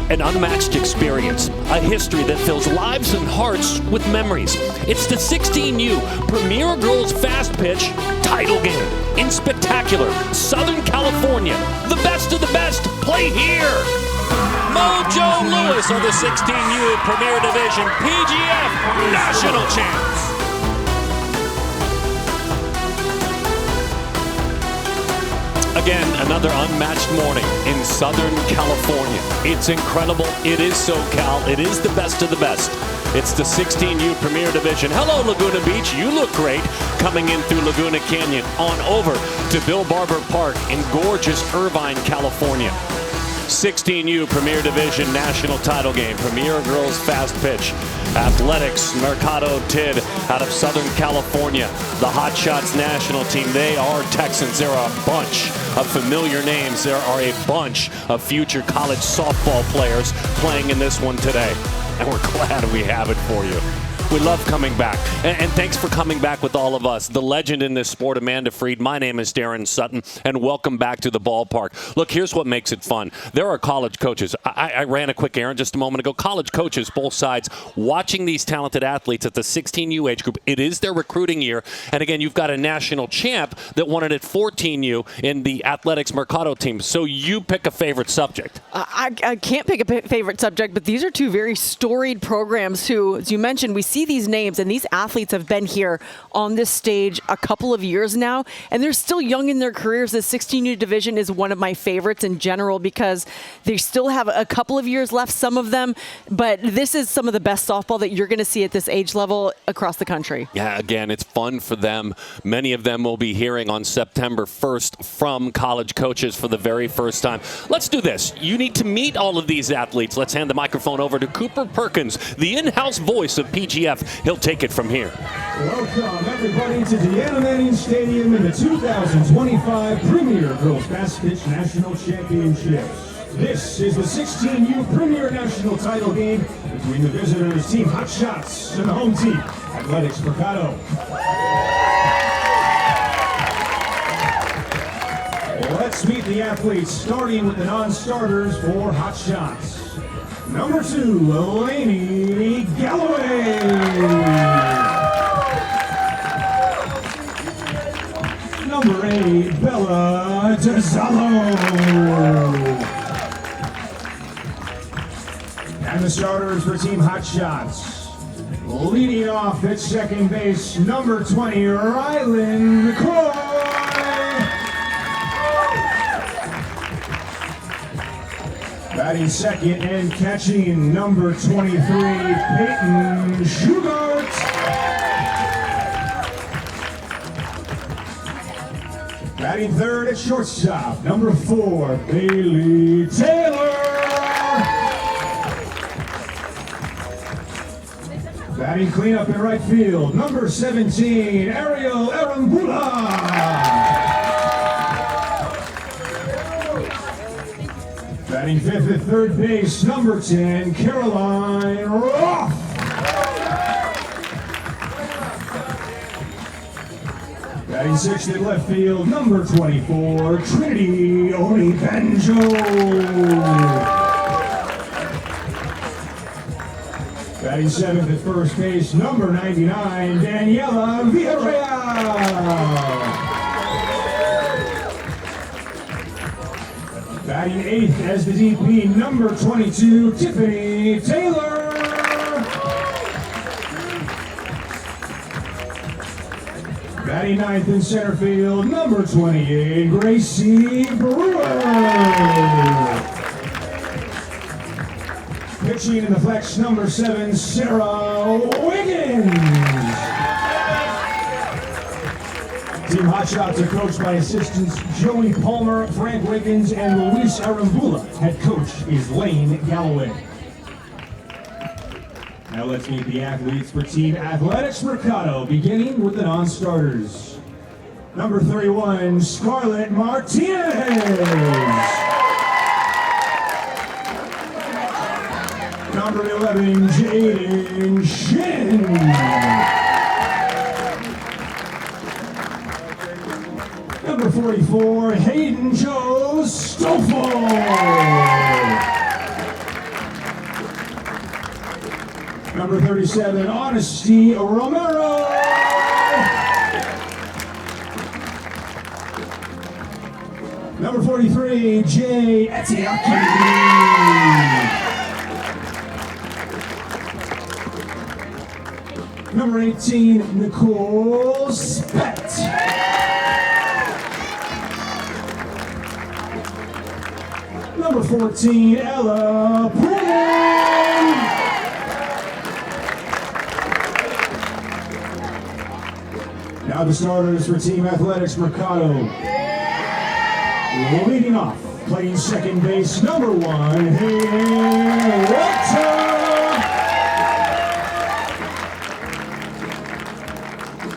An unmatched experience, a history that fills lives and hearts with memories. It's the 16U Premier Girls Fast Pitch title game in spectacular Southern California. The best of the best play here. Mojo Lewis are the 16U Premier Division PGF National Champs. Again, another unmatched morning in Southern California. It's incredible. It is SoCal. It is the best of the best. It's the 16U Premier Division. Hello, Laguna Beach. You look great. Coming in through Laguna Canyon on over to Bill Barber Park in gorgeous Irvine, California. 16U Premier Division National Title Game. Premier Girls Fast Pitch. Athletics, Mercado Tid out of Southern California. The Hotshots national team, they are Texans. There are a bunch of familiar names. There are a bunch of future college softball players playing in this one today. And we're glad we have it for you. We love coming back. And thanks for coming back with all of us. The legend in this sport, Amanda Freed. My name is Darren Sutton, and welcome back to the ballpark. Look, here's what makes it fun. There are college coaches. I ran a quick errand just a moment ago. College coaches, both sides, watching these talented athletes at the 16U age group. It is their recruiting year. And again, you've got a national champ that won it at 14U in the Athletics Mercado team. So you pick a favorite subject. I can't pick a favorite subject, but these are two very storied programs who, as you mentioned, we see these names, and these athletes have been here on this stage a couple of years now, and they're still young in their careers. The 16U division is one of my favorites in general because they still have a couple of years left, some of them, but this is some of the best softball that you're going to see at this age level across the country. Yeah, again, it's fun for them. Many of them will be hearing on September 1st from college coaches for the very first time. Let's do this. You need to meet all of these athletes. Let's hand the microphone over to Cooper Perkins, the in-house voice of PGF. He'll take it from here. Welcome, everybody, to Deanna Manning Stadium in the 2025 Premier Girls Fast Pitch National Championships. This is the 16U Premier National Title Game between the visitors, Team Hotshots, and the home team, Athletics Mercado. Let's meet the athletes, starting with the non-starters for Hotshots. Number 2, Lainey Galloway. Number 8, Bella DeZallo. And the starters for Team Hotshots. Leading off at second base, number 20, Rylan McCoy. Batting second and catching, number 23, Peyton Schugart. Batting third at shortstop, number 4, Bailey Taylor. Batting cleanup in right field, number 17, Ariel Arambula. Batting fifth at third base, number 10, Caroline Roth. Batting sixth at left field, number 24, Trinity Onibanjo. Batting seventh at first base, number 99, Daniela Villarreal. Batting eighth as the DP, number 22, Tiffany Taylor. Batting ninth in center field, number 28, Gracie Brewer. Pitching in the flex, number 7, Sarah Wiggins. Team Hotshots are coached by assistants Joey Palmer, Frank Wiggins, and Luis Arambula. Head coach is Lane Galloway. Now let's meet the athletes for Team Athletics Mercado, beginning with the non-starters. Number 31, Scarlett Martinez. Number 11, Jaden Shin. Number 44, Hayden Joe Stoffel. Number 37, Honesty Romero. Number 43, Jay Etiaki. Number 18, Nicole Spett. Number 14, Ella Poole. Now the starters for Team Athletics Mercado. Leading off, playing second base, number 1, Walter.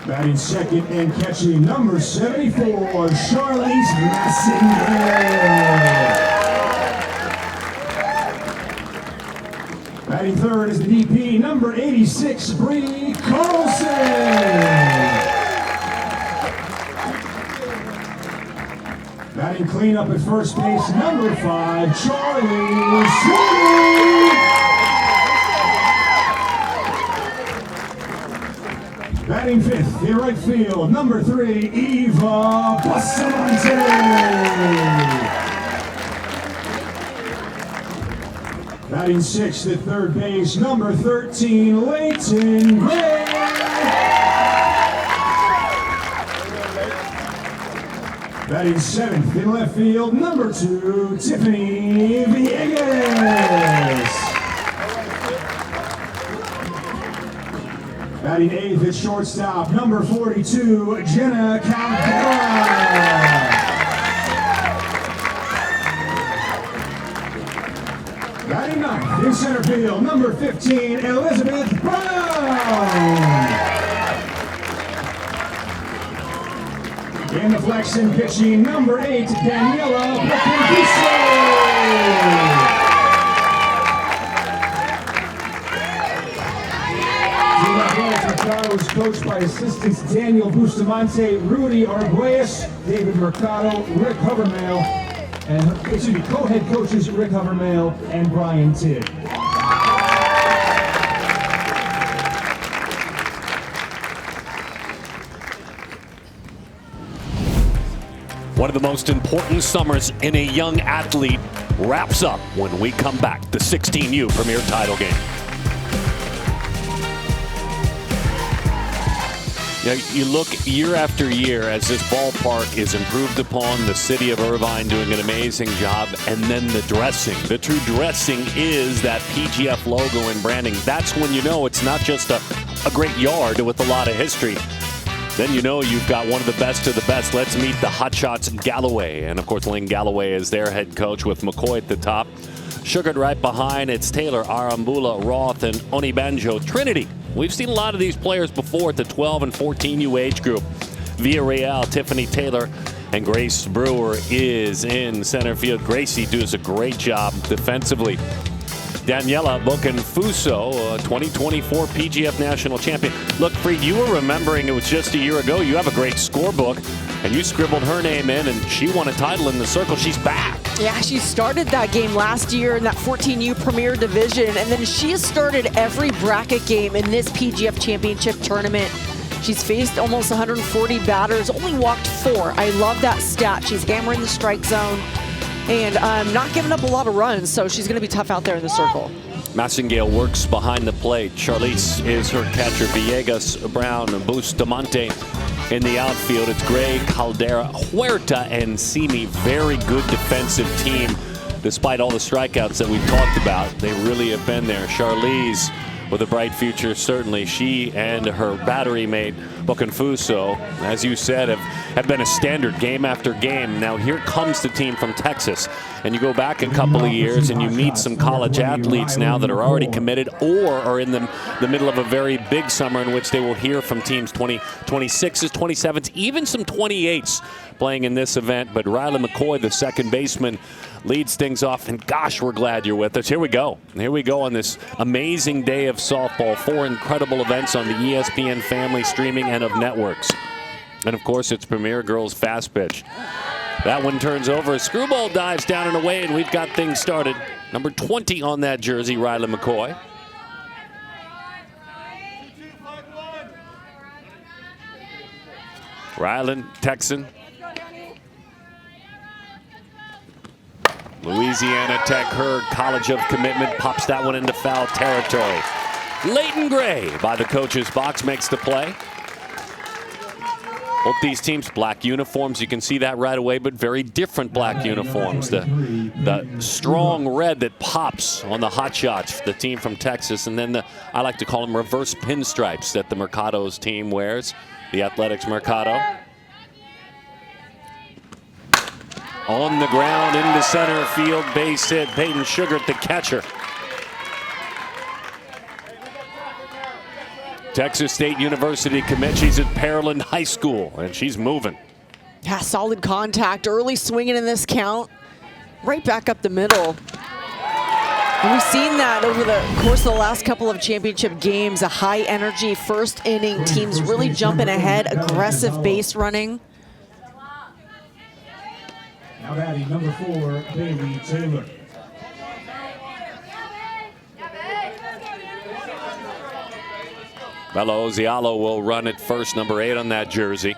Batting second and catching, number 74, Charlize Massingale. Batting third is the DP, number 86, Bree Carlson. Batting cleanup at first base, number 5, Charlie Sweeney. Batting fifth in right field, number 3, Eva Bustamante. Batting sixth at third base, number 13, Leighton Gray. Batting seventh in left field, number 2, Tiffany Villegas. Batting eighth at shortstop, number 42, Jenna Caldera. Batting ninth in center field, number 15, Elizabeth Brown. In the flex and pitching, number 8, Daniela Bocambiso. Team Athletics Mercado is coached by assistants Daniel Bustamante, Rudy Arguelles, David Mercado, Rick Hovermale, and co-head coaches Rick Hovermale and Brian Tidd. One of the most important summers in a young athlete wraps up when we come back. The 16U Premier Title game. Now, you look year after year as this ballpark is improved upon, the city of Irvine doing an amazing job, and then the dressing. The true dressing is that PGF logo and branding. That's when you know it's not just a great yard with a lot of history. Then you know you've got one of the best of the best. Let's meet the Hotshots Galloway. And, of course, Lane Galloway is their head coach with McCoy at the top. Sugared right behind, it's Taylor, Arambula, Roth, and Onibanjo Trinity. We've seen a lot of these players before at the 12 and 14U age group. Villarreal, Tiffany Taylor, and Grace Brewer is in center field. Gracie does a great job defensively. Daniela Bocanfuso, 2024 PGF National Champion. Look, Free, you were remembering it was just a year ago. You have a great scorebook, and you scribbled her name in, and she won a title in the circle. She's back. Yeah, she started that game last year in that 14U Premier Division, and then she has started every bracket game in this PGF Championship tournament. She's faced almost 140 batters, only walked 4. I love that stat. She's hammering the strike zone and not giving up a lot of runs, so she's going to be tough out there in the circle. Massingale works behind the plate. Charlize is her catcher. Villegas, Brown, Bustamante in the outfield. It's Gray, Caldera, Huerta, and Simi. Very good defensive team. Despite all the strikeouts that we've talked about, they really have been there. Charlize with a bright future, certainly. She and her battery mate, Bocanfuso, as you said, have been a standard game after game. Now here comes the team from Texas. And you go back a couple of years and you meet some college athletes now that are already committed or are in the middle of a very big summer in which they will hear from teams 26s, 27s, even some 28s playing in this event. But Riley McCoy, the second baseman, leads things off, and gosh, we're glad you're with us. Here we go. Here we go on this amazing day of softball. 4 incredible events on the ESPN family streaming and of networks. And of course, it's Premier Girls Fast Pitch. That one turns over. A screwball dives down and away, and we've got things started. Number 20 on that jersey, Riley McCoy. Ryland, Texan. Louisiana Tech, her college of commitment, pops that one into foul territory. Leighton Gray by the coach's box makes the play. Both these teams, black uniforms, you can see that right away, but very different black uniforms. The strong red that pops on the Hotshots, the team from Texas, and then I like to call them reverse pinstripes that the Mercado's team wears, the Athletics Mercado. On the ground into center field, base hit. Peyton Sugart, the catcher. Texas State University commit. She's at Pearland High School, and she's moving. Yeah, solid contact. Early swinging in this count. Right back up the middle. And we've seen that over the course of the last couple of championship games. A high energy first inning. Teams really jumping ahead. Aggressive base running. Now batting number 4, Bailey Taylor. Bella Ozialo will run at first, number 8 on that jersey.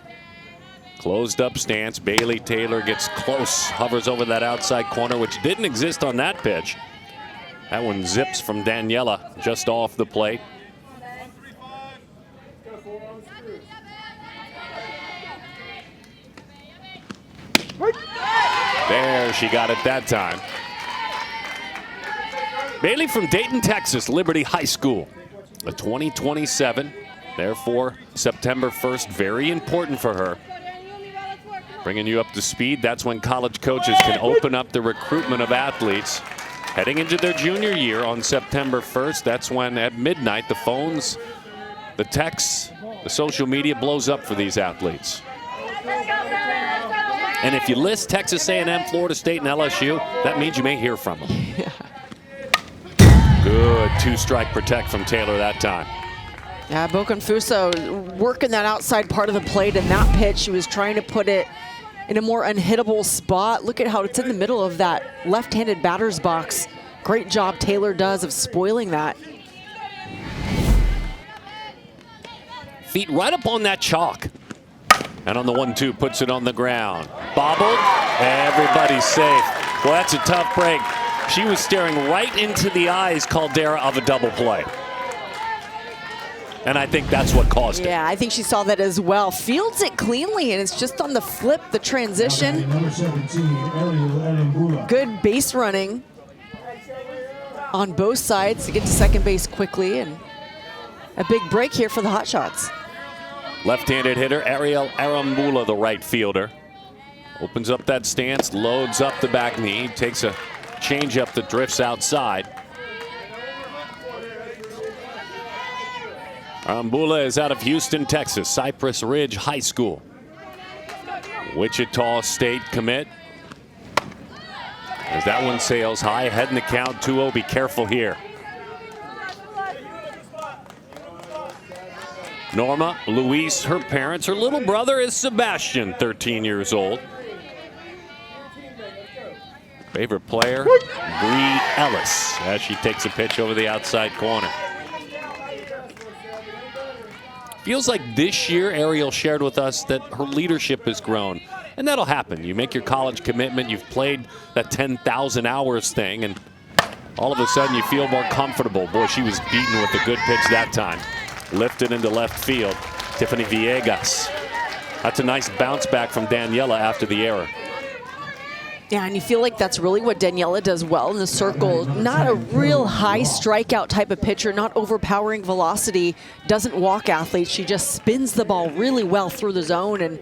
Closed up stance. Bailey Taylor gets close, hovers over that outside corner, which didn't exist on that pitch. That one zips from Daniela just off the plate. There, she got it that time. Bailey from Dayton, Texas, Liberty High School. A 2027, therefore September 1st, very important for her. Bringing you up to speed, that's when college coaches can open up the recruitment of athletes. Heading into their junior year on September 1st, that's when at midnight the phones, the texts, the social media blows up for these athletes. And if you list Texas A&M, Florida State, and LSU, that means you may hear from them. Good two-strike protect from Taylor that time. Yeah, Boconfuso working that outside part of the plate, and that pitch, she was trying to put it in a more unhittable spot. Look at how it's in the middle of that left-handed batter's box. Great job Taylor does of spoiling that. Feet right up on that chalk. And on the 1-2, puts it on the ground. Bobbled, everybody's safe. Well, that's a tough break. She was staring right into the eyes, Caldera, of a double play. And I think that's what caused it. Yeah, I think she saw that as well. Fields it cleanly, and it's just on the flip, the transition. Number 17, Good base running on both sides to get to second base quickly, and a big break here for the Hotshots. Left-handed hitter, Ariel Arambula, the right fielder. Opens up that stance, loads up the back knee, takes a change-up that drifts outside. Arambula is out of Houston, Texas, Cypress Ridge High School. Wichita State commit. As that one sails high, ahead in the count, 2-0. Be careful here. Norma, Luis, her parents, her little brother is Sebastian, 13 years old. Favorite player, Bree Ellis, as she takes a pitch over the outside corner. Feels like this year, Ariel shared with us that her leadership has grown. And that'll happen. You make your college commitment, you've played that 10,000 hours thing, and all of a sudden you feel more comfortable. Boy, she was beaten with a good pitch that time. Lifted into left field. Tiffany Villegas. That's a nice bounce back from Daniela after the error. Yeah, and you feel like that's really what Daniela does well in the circle. Not a real high strikeout type of pitcher, not overpowering velocity, doesn't walk athletes. She just spins the ball really well through the zone and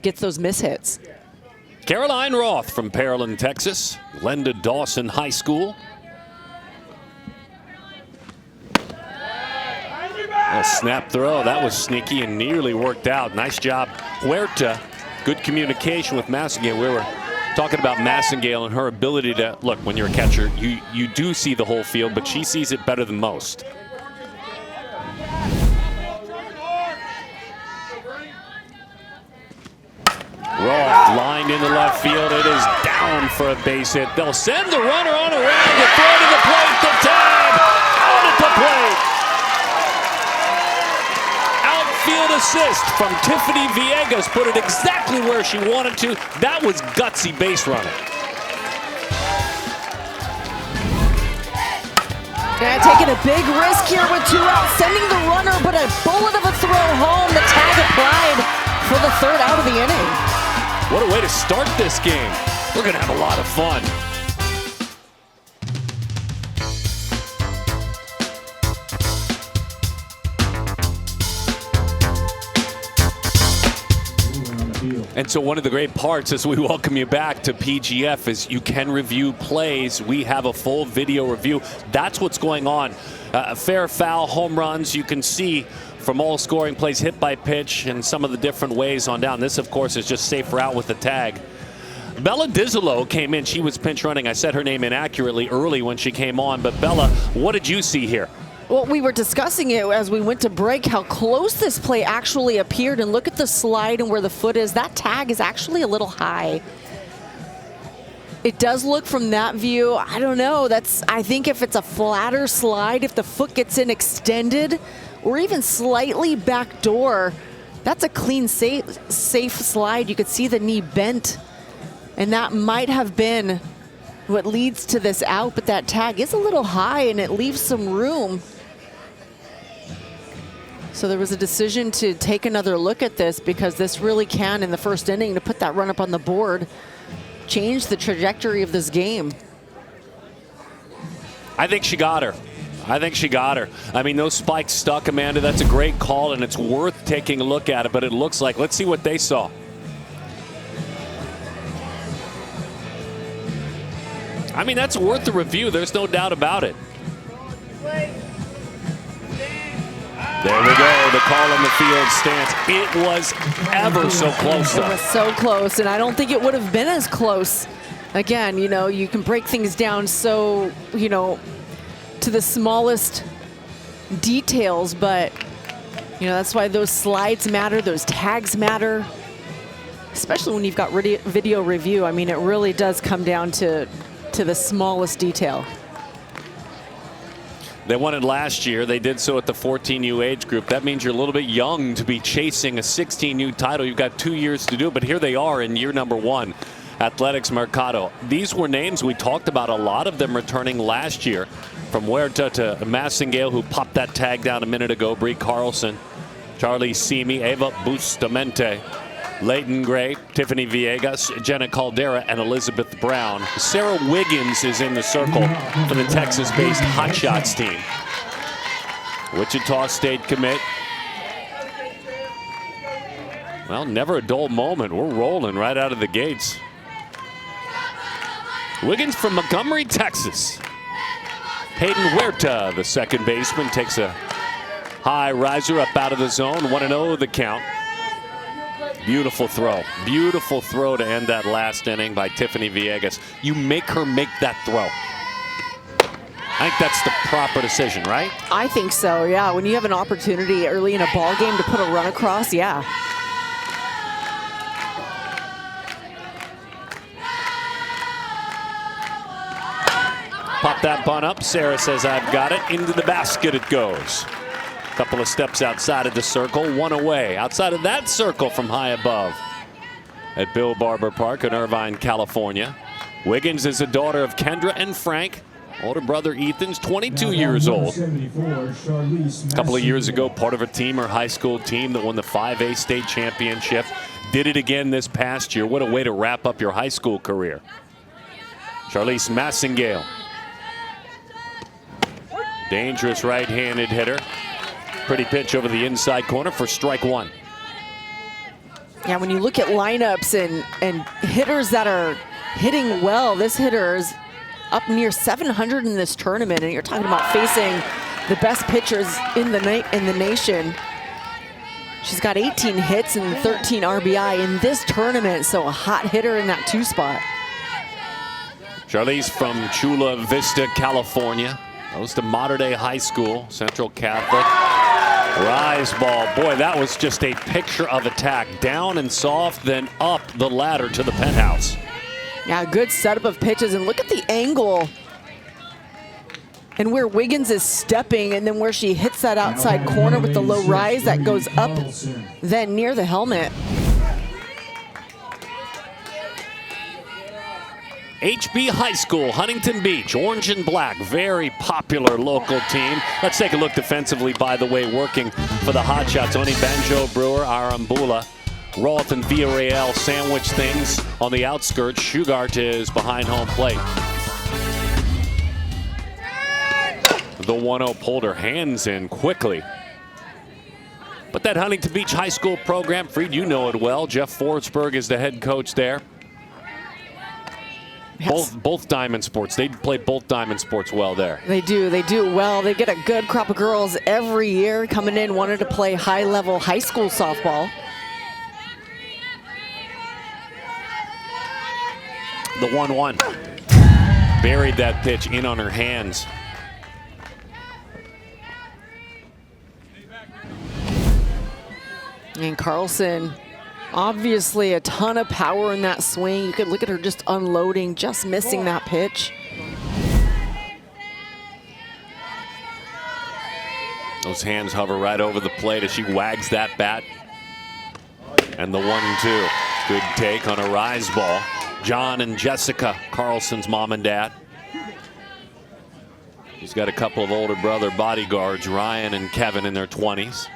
gets those mishits. Caroline Roth from Pearland, Texas. Glenda Dawson High School. A snap throw, that was sneaky and nearly worked out. Nice job, Huerta. Good communication with Massengale. We were talking about Massengale and her ability to, look, when you're a catcher, you do see the whole field, but she sees it better than most. Roth lined into left field. It is down for a base hit. They'll send the runner on around to throw to the plate. The tag out at the plate. Outfield assist from Tiffany Villegas. Put it exactly where she wanted to. That was gutsy base running. Yeah, taking a big risk here with 2 outs, sending the runner, but a bullet of a throw home. The tag applied for the 3rd out of the inning. What a way to start this game. We're going to have a lot of fun. And so one of the great parts as we welcome you back to PGF is you can review plays. We have a full video review. That's what's going on. Fair, foul, home runs. You can see from all scoring plays, hit by pitch, and some of the different ways on down. This, of course, is just safer out with the tag. Bella Dizzolo came in. She was pinch running. I said her name inaccurately early when she came on. But Bella, what did you see here? Well, we were discussing it as we went to break, how close this play actually appeared. And look at the slide and where the foot is. That tag is actually a little high. It does look from that view, I don't know. I think if it's a flatter slide, if the foot gets in extended or even slightly backdoor, that's a clean, safe slide. You could see the knee bent. And that might have been what leads to this out. But that tag is a little high and it leaves some room. So there was a decision to take another look at this because this really can, in the 1st inning, to put that run up on the board, change the trajectory of this game. I think she got her. I mean, those spikes stuck, Amanda. That's a great call, and it's worth taking a look at it, but it looks like, let's see what they saw. I mean, that's worth the review. There's no doubt about it. There we go, the call on the field stance. It was ever so close, though. It was so close, and I don't think it would have been as close. Again, you know, you can break things down so, you know, to the smallest details, but, you know, that's why those slides matter, those tags matter, especially when you've got video review. I mean, it really does come down to the smallest detail. They won it last year. They did so at the 14U age group. That means you're a little bit young to be chasing a 16U title. You've got 2 years to do it, but here they are in year number 1. Athletics Mercado. These were names we talked about, a lot of them returning last year. From Huerta to Massingale, who popped that tag down a minute ago, Brie Carlson, Charlie Simi, Eva Bustamante, Leighton Gray, Tiffany Villegas, Jenna Caldera, and Elizabeth Brown. Sarah Wiggins is in the circle for the Texas-based Hotshots team. Wichita State commit. Well, never a dull moment. We're rolling right out of the gates. Wiggins from Montgomery, Texas. Hayden Huerta, the second baseman, takes a high riser up out of the zone. 1-0 the count. Beautiful throw to end that last inning by Tiffany Villegas. You make her make that throw. I think that's the proper decision, right? I think so, yeah. When you have an opportunity early in a ball game to put a run across, yeah. Pop that bunt up. Sarah says, I've got it. Into the basket it goes. Couple of steps outside of the circle, 1 away. Outside of that circle from high above at Bill Barber Park in Irvine, California. Wiggins is a daughter of Kendra and Frank. Older brother Ethan's 22 years old. A couple of years ago, part of her team, her high school team that won the 5A state championship. Did it again this past year. What a way to wrap up your high school career. Charlize Massingale. Dangerous right-handed hitter. Pretty pitch over the inside corner for strike 1. Yeah, when you look at lineups and hitters that are hitting well, this hitter is up near 700 in this tournament, and you're talking about facing the best pitchers in the nation. She's got 18 hits and 13 RBI in this tournament, so a hot hitter in that 2 spot. Charlize from Chula Vista, California. Goes to Mater Dei High School, Central Catholic. Rise ball. Boy, that was just a picture of attack. Down and soft, then up the ladder to the penthouse. Yeah, good setup of pitches, and look at the angle And where Wiggins is stepping, and then where she hits that outside corner with the low rise that goes up then near the helmet. HB High School, Huntington Beach, orange and black, very popular local team. Let's take a look defensively, by the way, working for the Hotshots. Oni Banjo, Brewer, Arambula, Roth and Villarreal sandwich things on the outskirts. Shugart is behind home plate. The 1-0 pulled her hands in quickly. But that Huntington Beach High School program, Fried, you know it well. Jeff Forsberg is the head coach there. Yes. Both Diamond Sports. They play both Diamond Sports well there. They do well. They get a good crop of girls every year coming in, wanting to play high-level high school softball. The 1-1. Buried that pitch in on her hands. And Carlson, obviously a ton of power in that swing. You could look at her just unloading, just missing that pitch. Those hands hover right over the plate as she wags that bat. And the 1-2. Good take on a rise ball. John and Jessica, Carlson's mom and dad. He's got a couple of older brother bodyguards, Ryan and Kevin, in their 20s.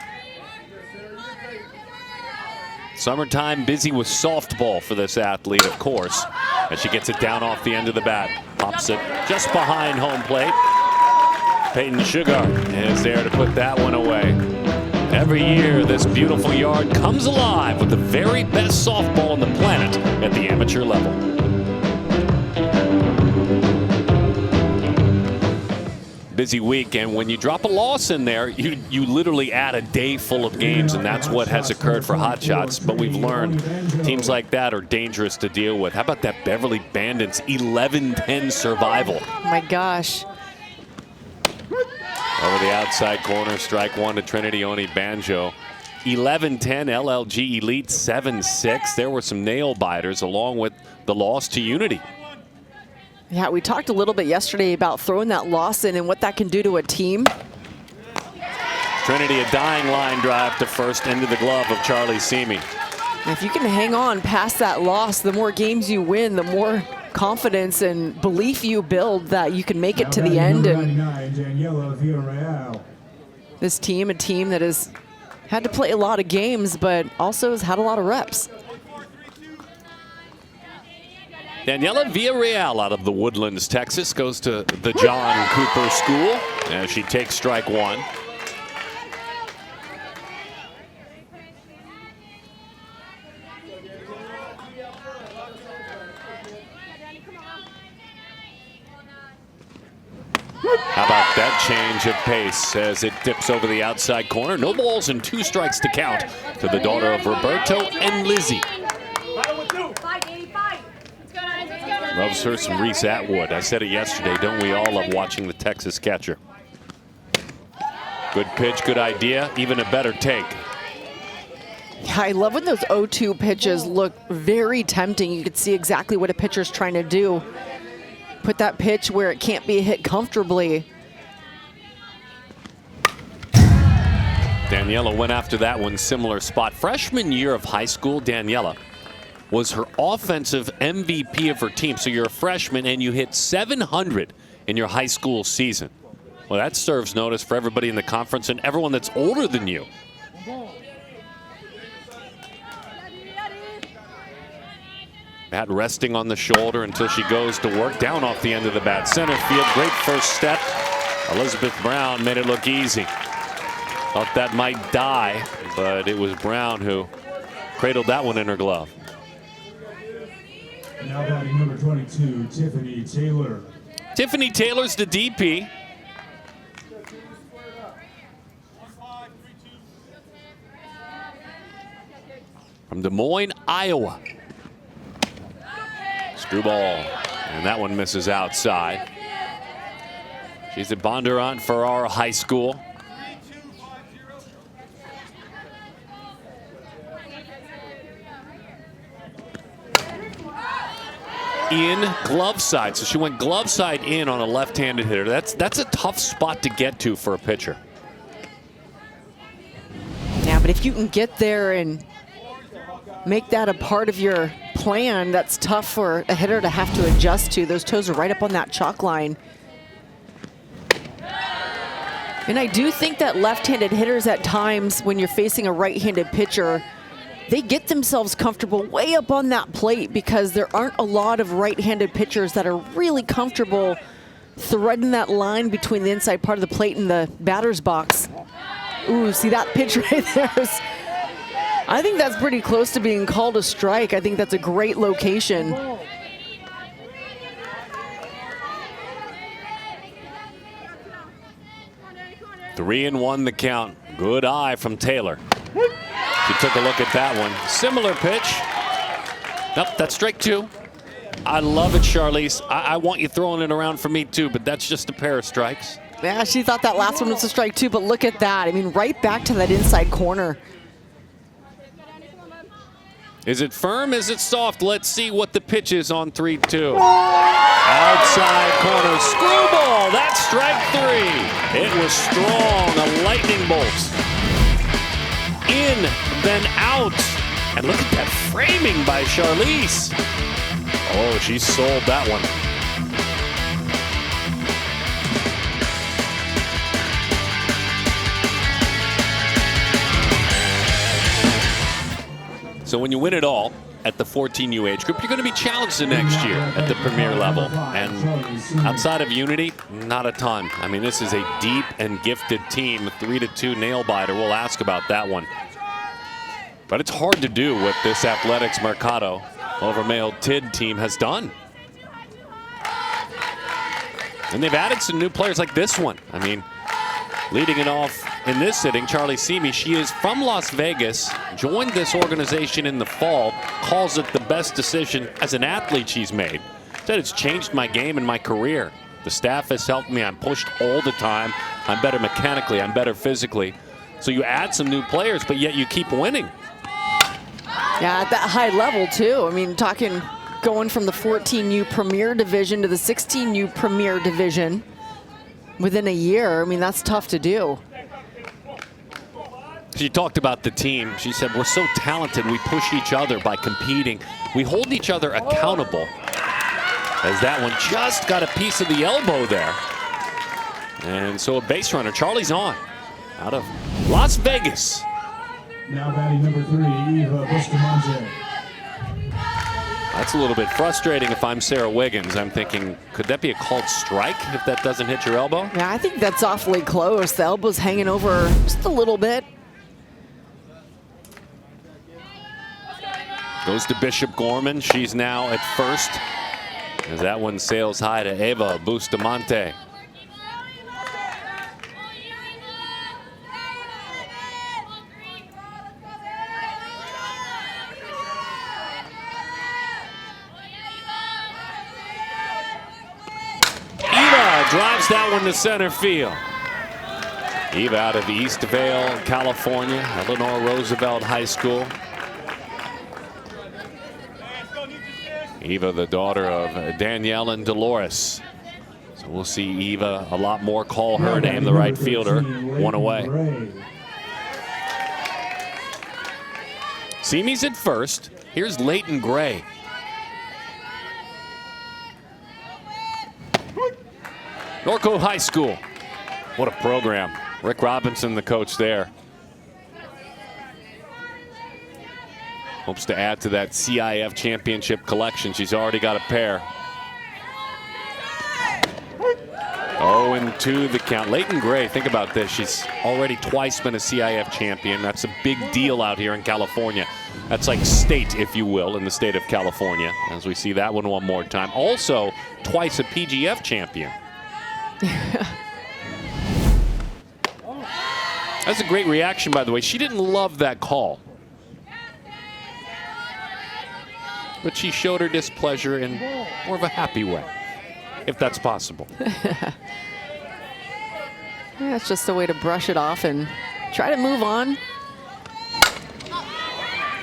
Summertime busy with softball for this athlete, of course, as she gets it down off the end of the bat. Pops it just behind home plate. Peyton Sugar is there to put that one away. Every year, this beautiful yard comes alive with the very best softball on the planet at the amateur level. Busy week, and when you drop a loss in there, you literally add a day full of games, and that's what has occurred for Hotshots. But we've learned teams like that are dangerous to deal with. How about that Beverly Bandits 11-10 survival? Oh my gosh. Over the outside corner, strike one to Trinity Oni Banjo. 11-10 LLG Elite 7-6. There were some nail biters along with the loss to Unity. Yeah, we talked a little bit yesterday about throwing that loss in and what that can do to a team. Trinity, a dying line drive to first into the glove of Charlie Simi. If you can hang on past that loss, the more games you win, the more confidence and belief you build that you can make it to the end. And this team, a team that has had to play a lot of games, but also has had a lot of reps. Daniela Villarreal out of the Woodlands, Texas, goes to the John Cooper School as she takes strike one. How about that change of pace as it dips over the outside corner? No balls and 2 strikes to count to the daughter of Roberto and Lizzie. Loves her some Reese Atwood. I said it yesterday, don't we all love watching the Texas catcher? Good pitch, good idea, even a better take. Yeah, I love when those 0-2 pitches look very tempting. You can see exactly what a pitcher's trying to do. Put that pitch where it can't be hit comfortably. Daniela went after that one, similar spot. Freshman year of high school, Daniela was her offensive MVP of her team. So you're a freshman and you hit 700 in your high school season. Well, that serves notice for everybody in the conference and everyone that's older than you. Bat resting on the shoulder until she goes to work down off the end of the bat. Center field, great first step. Elizabeth Brown made it look easy. Thought that might die, but it was Brown who cradled that one in her glove. Now batting number 22, Tiffany Taylor. Tiffany Taylor's the DP. From Des Moines, Iowa. Screwball, and that one misses outside. She's at Bondurant Ferrara High School. in glove side. So she went glove side in on a left-handed hitter. That's a tough spot to get to for a pitcher. Yeah, but if you can get there and make that a part of your plan, that's tough for a hitter to have to adjust to. Those toes are right up on that chalk line. And I do think that left-handed hitters at times, when you're facing a right-handed pitcher, they get themselves comfortable way up on that plate because there aren't a lot of right-handed pitchers that are really comfortable threading that line between the inside part of the plate and the batter's box. Ooh, see that pitch right there? I think that's pretty close to being called a strike. I think that's a great location. 3-1 the count. Good eye from Taylor. She took a look at that one. Similar pitch. Nope, that's strike 2. I love it, Charlize. I want you throwing it around for me too, but that's just a pair of strikes. Yeah, she thought that last one was a strike too, but look at that. I mean, right back to that inside corner. Is it firm? Is it soft? Let's see what the pitch is on 3-2. Outside corner, screwball. That's strike 3. It was strong, a lightning bolt. In, then out. And look at that framing by Charlize. Oh, she sold that one. So when you win it all at the 14U age group, you're going to be challenged the next year at the premier level. And outside of Unity, not a ton. I mean, this is a deep and gifted team. A 3-2 nail biter. We'll ask about that one. But it's hard to do what this Athletics Mercado Hovermale TID team has done. And they've added some new players like this one. I mean, leading it off in this sitting, Charlie Simi. She is from Las Vegas, joined this organization in the fall, calls it the best decision as an athlete she's made. Said it's changed my game and my career. The staff has helped me. I'm pushed all the time. I'm better mechanically. I'm better physically. So you add some new players, but yet you keep winning. Yeah, at that high level too. I mean, talking going from the 14U Premier Division to the 16U Premier Division within a year. I mean, that's tough to do. She talked about the team. She said, we're so talented. We push each other by competing. We hold each other accountable. As that one just got a piece of the elbow there. And so a base runner. Charlie's on out of Las Vegas. Now batting number 3, Eva Bustamante. That's a little bit frustrating if I'm Sarah Wiggins. I'm thinking, could that be a called strike if that doesn't hit your elbow? Yeah, I think that's awfully close. The elbow's hanging over just a little bit. Goes to Bishop Gorman. She's now at first as that one sails high to Eva Bustamante. Drives that one to center field. Eva out of Eastvale, California, Eleanor Roosevelt High School. Eva, the daughter of Danielle and Dolores. So we'll see Eva a lot more call her name, the right fielder, one away. Simi's at first. Here's Leighton Gray. Norco High School. What a program. Rick Robinson, the coach there. Hopes to add to that CIF championship collection. She's already got a pair. 0-2 the count. Leighton Gray, think about this. She's already twice been a CIF champion. That's a big deal out here in California. That's like state, if you will, in the state of California. As we see that one more time. Also, twice a PGF champion. That's a great reaction, by the way. She didn't love that call, but she showed her displeasure in more of a happy way, if that's possible. Yeah, it's just a way to brush it off and try to move on.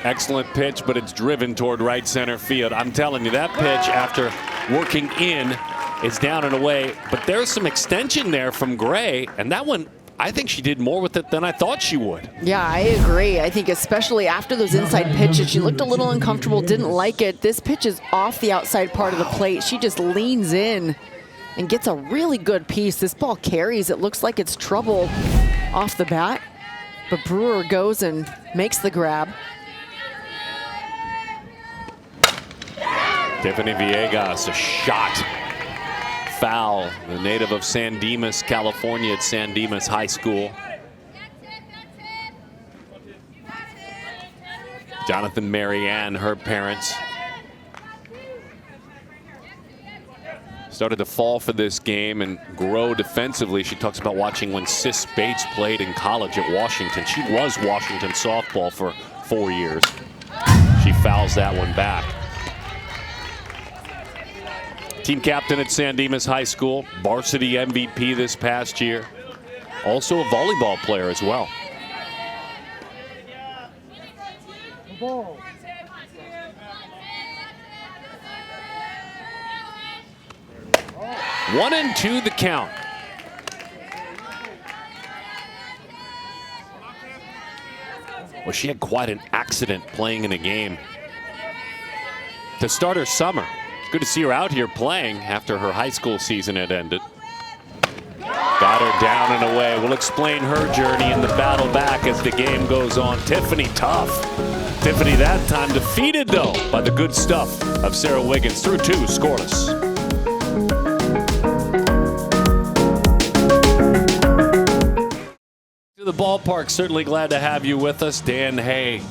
Excellent pitch, but it's driven toward right center field. I'm telling you, that pitch, after working in, is down and away. But there's some extension there from Gray, and that one, I think she did more with it than I thought she would. Yeah, I agree. I think especially after those inside pitches, she looked a little uncomfortable, didn't like it. This pitch is off the outside part of the plate. She just leans in and gets a really good piece. This ball carries. It looks like it's trouble off the bat, but Brewer goes and makes the grab. Tiffany Villegas, a shot. Foul, the native of San Dimas, California at San Dimas High School. Jonathan, Marianne, her parents, started to fall for this game and grow defensively. She talks about watching when Sis Bates played in college at Washington. She was Washington softball for 4 years. She fouls that one back. Team captain at San Dimas High School, varsity MVP this past year. Also a volleyball player as well. One and two the count. Well, she had quite an accident playing in a game to start her summer. Good to see her out here playing after her high school season had ended. Got her down and away. We'll explain her journey in the battle back as the game goes on. Tiffany tough. Tiffany that time defeated though by the good stuff of Sarah Wiggins through two scoreless. To the ballpark, certainly glad to have you with us. Dan Hay,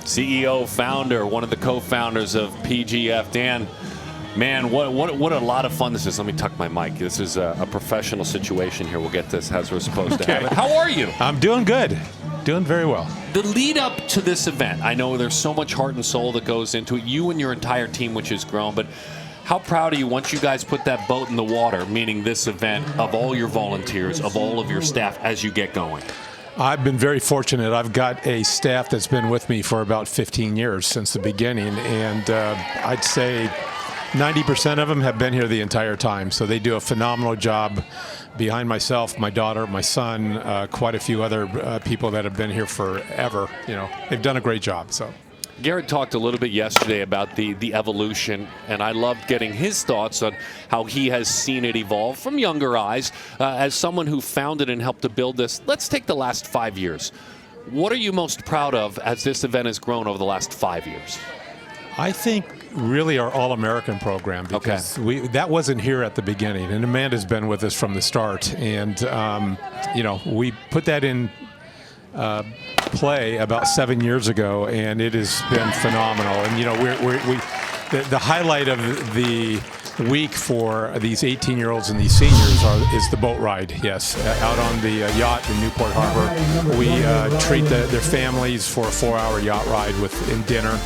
CEO, founder, one of the co-founders of PGF. Dan, man, what a lot of fun this is. Let me tuck my mic. This is a professional situation here. We'll get this as we're supposed to have it. How are you? I'm doing good. Doing very well. The lead up to this event, I know there's so much heart and soul that goes into it. You and your entire team, which has grown, but how proud are you once you guys put that boat in the water, meaning this event, of all your volunteers, of all of your staff as you get going? I've been very fortunate. I've got a staff that's been with me for about 15 years since the beginning, and I'd say 90% of them have been here the entire time. So they do a phenomenal job behind myself, my daughter, my son, quite a few other people that have been here forever. You know, they've done a great job. So Garrett talked a little bit yesterday about the evolution, and I loved getting his thoughts on how he has seen it evolve from younger eyes. As someone who founded and helped to build this, let's take the last 5 years. What are you most proud of as this event has grown over the last 5 years? I think really our All-American program, because that wasn't here at the beginning, and Amanda's been with us from the start, and you know, we put that in play about 7 years ago, and it has been phenomenal. And you know, the highlight of the week for these 18-year-olds and these seniors is the boat ride. Yes, out on the yacht in Newport Harbor. We treat their families for a 4-hour yacht ride and dinner,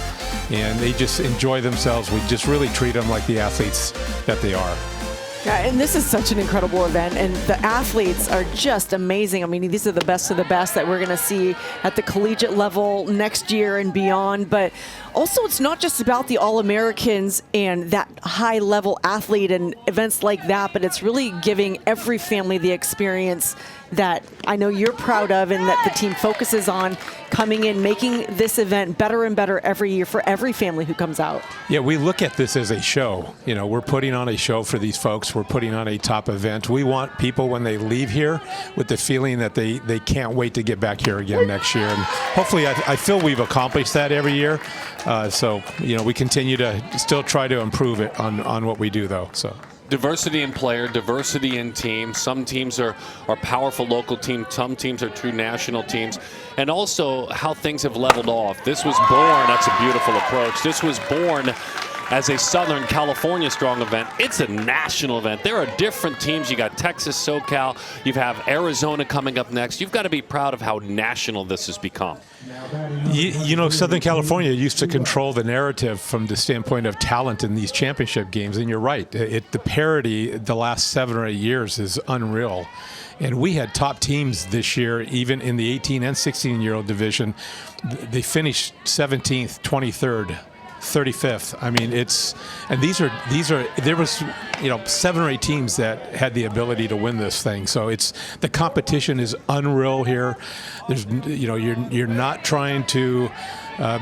and they just enjoy themselves. We just really treat them like the athletes that they are. Yeah, and this is such an incredible event, and the athletes are just amazing. I mean, these are the best of the best that we're going to see at the collegiate level next year and beyond. But also, it's not just about the All-Americans and that high-level athlete and events like that, but it's really giving every family the experience that I know you're proud of and that the team focuses on, coming in, making this event better and better every year for every family who comes out. Yeah, we look at this as a show. You know, we're putting on a show for these folks. We're putting on a top event. We want people, when they leave here, with the feeling that they can't wait to get back here again next year. And hopefully, I feel we've accomplished that every year. So, you know, we continue to still try to improve it on what we do, though. So. Diversity in player, diversity in team. Some teams are powerful local teams. Some teams are true national teams. And also how things have leveled off. This was born, that's a beautiful approach. This was born as a Southern California strong event, it's a national event. There are different teams. You got Texas, SoCal. You have Arizona coming up next. You've got to be proud of how national this has become. You know, Southern California used to control the narrative from the standpoint of talent in these championship games, and you're right. The parity the last 7 or 8 years is unreal. And we had top teams this year, even in the 18 and 16-year-old division. They finished 17th, 23rd, 35th. I mean, there was 7 or 8 teams that had the ability to win this thing. So the competition is unreal here. There's you're not trying to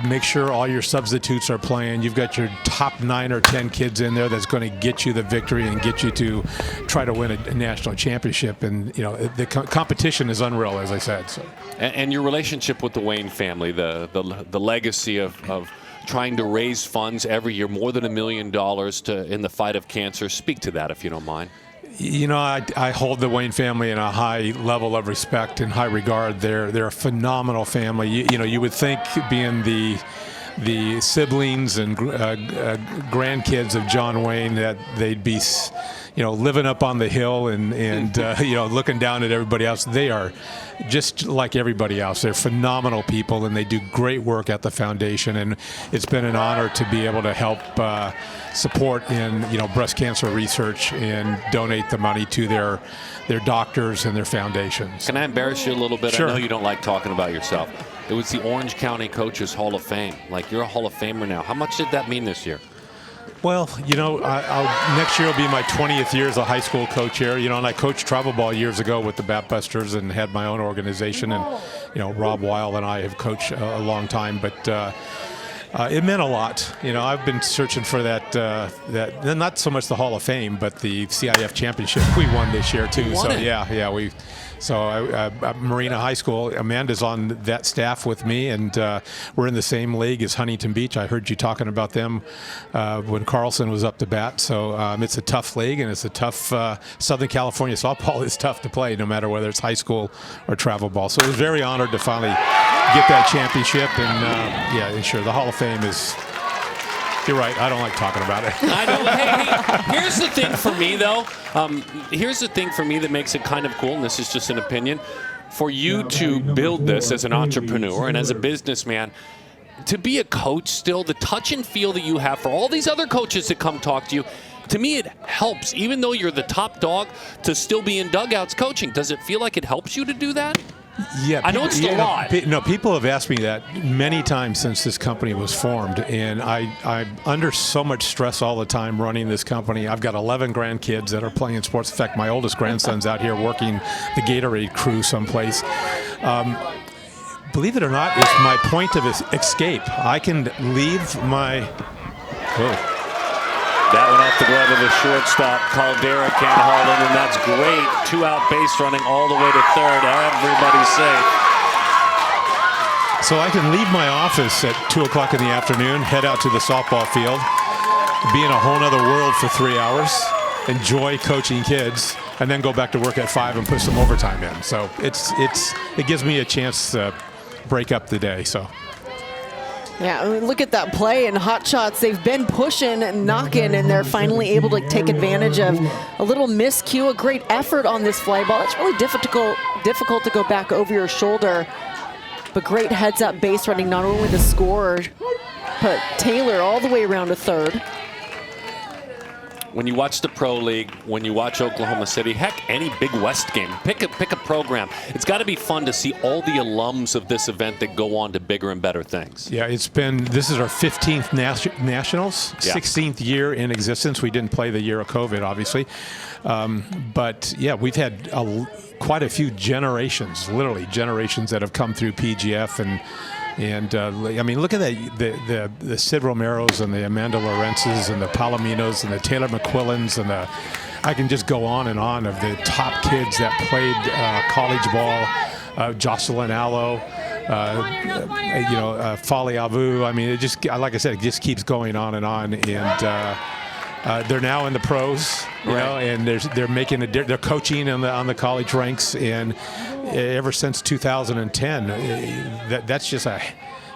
make sure all your substitutes are playing. You've got your top 9 or 10 kids in there that's going to get you the victory and get you to try to win a national championship. And the competition is unreal, as I said. So. And your relationship with the Wayne family, the legacy of trying to raise funds every year, more than $1 million in the fight of cancer. Speak to that, if you don't mind. I hold the Wayne family in a high level of respect and high regard. They're a phenomenal family. You would think, being the siblings and grandkids of John Wayne, that they'd be living up on the hill and looking down at everybody else. They are just like everybody else. They're phenomenal people, and they do great work at the foundation. And it's been an honor to be able to help support in breast cancer research and donate the money to their doctors and their foundations. Can I embarrass you a little bit? Sure. I know you don't like talking about yourself. It was the Orange County Coaches Hall of Fame. Like, you're a Hall of Famer now. How much did that mean this year? Well, next year will be my 20th year as a high school coach here. And I coached travel ball years ago with the Baptbusters and had my own organization. And Rob Weil and I have coached a long time, but it meant a lot. I've been searching for that not so much the Hall of Fame, but the CIF championship we won this year too. Marina High School, Amanda's on that staff with me, and we're in the same league as Huntington Beach. I heard you talking about them when Carlson was up to bat. So it's a tough league, and it's a tough Southern California softball is tough to play, no matter whether it's high school or travel ball. So I was very honored to finally get that championship, and sure, the Hall of Fame is. You're right. I don't like talking about it. I don't. Hey, here's the thing for me, though. Here's the thing for me that makes it kind of cool, and this is just an opinion. For you to build this as an entrepreneur and as a businessman, to be a coach still, the touch and feel that you have for all these other coaches that come talk to you, to me it helps, even though you're the top dog, to still be in dugouts coaching. Does it feel like it helps you to do that? Yeah, I know it's a lot. No, people have asked me that many times since this company was formed, and I'm under so much stress all the time running this company. I've got 11 grandkids that are playing sports. In fact, my oldest grandson's out here working the Gatorade crew someplace. Believe it or not, it's my point of escape. I can leave my... Whoa. That went off the glove of the shortstop. Caldera can't haul in, and that's great. 2-out base running all the way to third. Everybody's safe. So I can leave my office at 2 o'clock in the afternoon, head out to the softball field, be in a whole other world for 3 hours, enjoy coaching kids, and then go back to work at 5 and put some overtime in. So it gives me a chance to break up the day. So. Yeah, I mean, look at that play and Hotshots. They've been pushing and knocking, and they're finally able to take advantage of a little miscue, a great effort on this fly ball. It's really difficult to go back over your shoulder, but great heads-up base running, not only the scorer, but Taylor all the way around to third. When you watch the Pro League, when you watch Oklahoma City, heck, any Big West game, pick a program. It's got to be fun to see all the alums of this event that go on to bigger and better things. Yeah, this is our 15th nationals, 16th year in existence. We didn't play the year of COVID, obviously. But yeah, we've had quite a few generations, literally generations that have come through PGF, and I mean, look at that, the Sid Romeros and the Amanda Lorenzes and the Palominos and the Taylor McQuillans and I can just go on and on of the top kids that played college ball, Jocelyn Allo, Fali Avu. I mean, like I said, it just keeps going on and on. And they're now in the pros, and they're making they're coaching on the college ranks, and ever since 2010, that's just a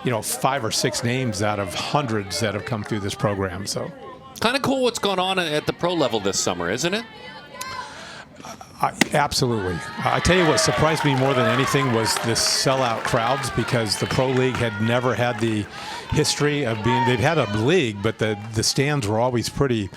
5 or 6 names out of hundreds that have come through this program. So kind of cool what's going on at the pro level this summer, isn't it? Absolutely. I tell you what surprised me more than anything was this sellout crowds, because the Pro League had never had the history of being, they've had a league, but the stands were always pretty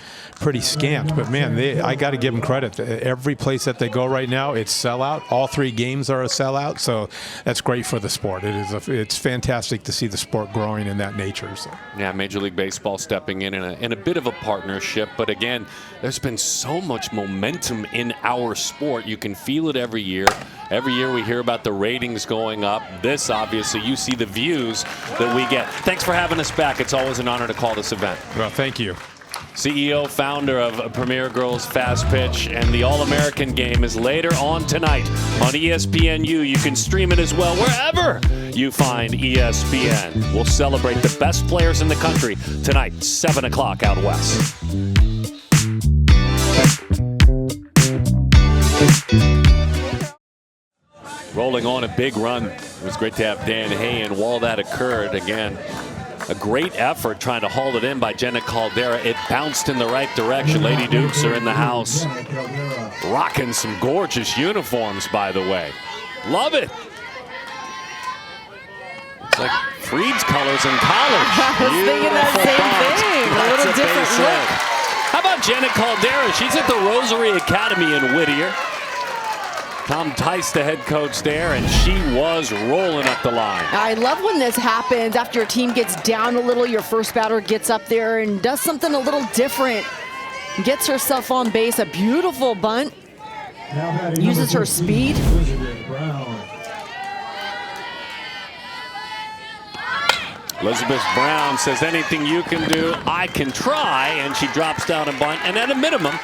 scant. But man, I got to give them credit. Every place that they go right now, it's sellout. All 3 games are a sellout, so that's great for the sport. It's fantastic to see the sport growing in that nature. So. Yeah, Major League Baseball stepping in a bit of a partnership, but again, there's been so much momentum in our sport. You can feel it every year. Every year we hear about the ratings going up. This, obviously, you see the views that we get. Thanks for having us back. It's always an honor to call this event. Well, thank you. CEO, founder of Premier Girls Fast Pitch, and the All-American Game is later on tonight on ESPNU. You can stream it as well wherever you find ESPN. We'll celebrate the best players in the country tonight, 7 o'clock out west. Rolling on a big run. It was great to have Dan Hay, and while that occurred, again, a great effort trying to haul it in by Jenna Caldera. It bounced in the right direction. Lady Dukes are in the house. Rocking some gorgeous uniforms, by the way. Love it. It's like Freed's colors in college. I was thinking that same thing. A little different look. How about Jenna Caldera? She's at the Rosary Academy in Whittier. Tom Tice, the head coach there, and she was rolling up the line. I love when this happens after a team gets down a little. Your first batter gets up there and does something a little different. Gets herself on base. A beautiful bunt. Uses her speed. Elizabeth Brown says, anything you can do, I can try. And she drops down a bunt. And at a minimum,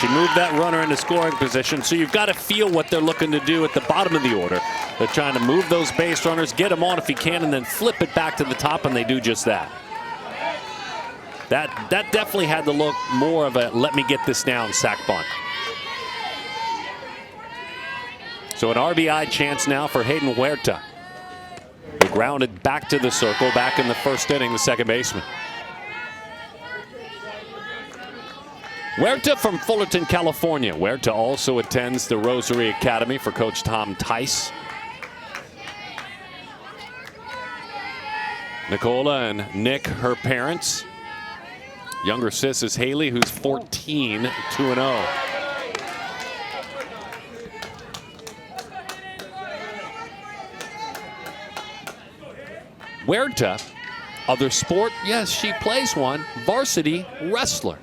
she moved that runner into scoring position. So you've got to feel what they're looking to do at the bottom of the order. They're trying to move those base runners, get them on if you can, and then flip it back to the top, and they do just that. That definitely had to look more of a let me get this down sack bunt. So an RBI chance now for Hayden Huerta. Grounded back to the circle, back in the first inning, the second baseman. Huerta from Fullerton, California. Huerta also attends the Rosary Academy for Coach Tom Tice. Nicola and Nick, her parents. Younger sis is Haley, who's 14, 2-0. Huerta, other sport, yes, she plays one, varsity wrestler.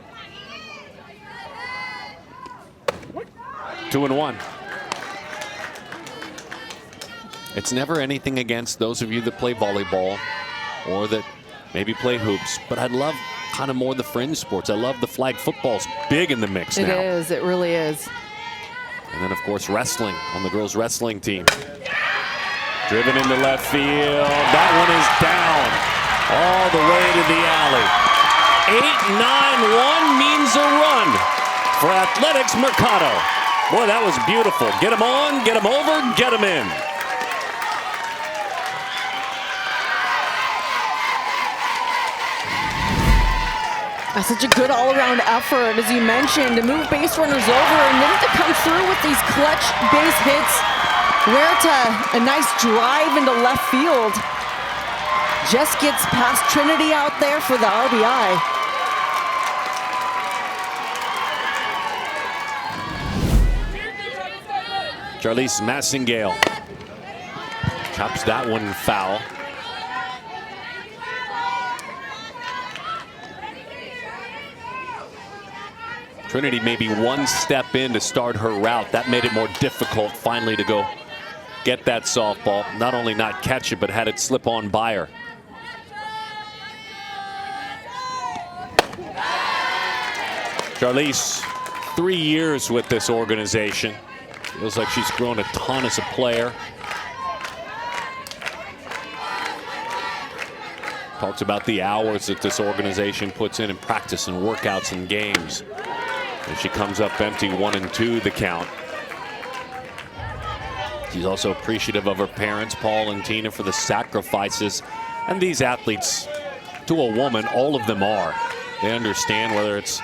2-1. It's never anything against those of you that play volleyball or that maybe play hoops, but I love kind of more the fringe sports. I love the flag football's big in the mix now. It is, it really is. And then, of course, wrestling on the girls' wrestling team. Driven into left field. That one is down all the way to the alley. 8-9-1 means a run for Athletics Mercado. Boy, that was beautiful. Get them on, get them over, get them in. That's such a good all-around effort, as you mentioned, to move base runners over and then to come through with these clutch base hits. Huerta, a nice drive into left field. Just gets past Trinity out there for the RBI. Charlize Massingale chops that one foul. Trinity maybe one step in to start her route. That made it more difficult finally to go get that softball. Not only not catch it, but had it slip on by her. Charlize, 3 years with this organization. Feels like she's grown a ton as a player. Talks about the hours that this organization puts in practice and workouts and games. And she comes up empty, 1-2 the count. She's also appreciative of her parents, Paul and Tina, for the sacrifices And these athletes, to a woman, all of them are. They understand whether it's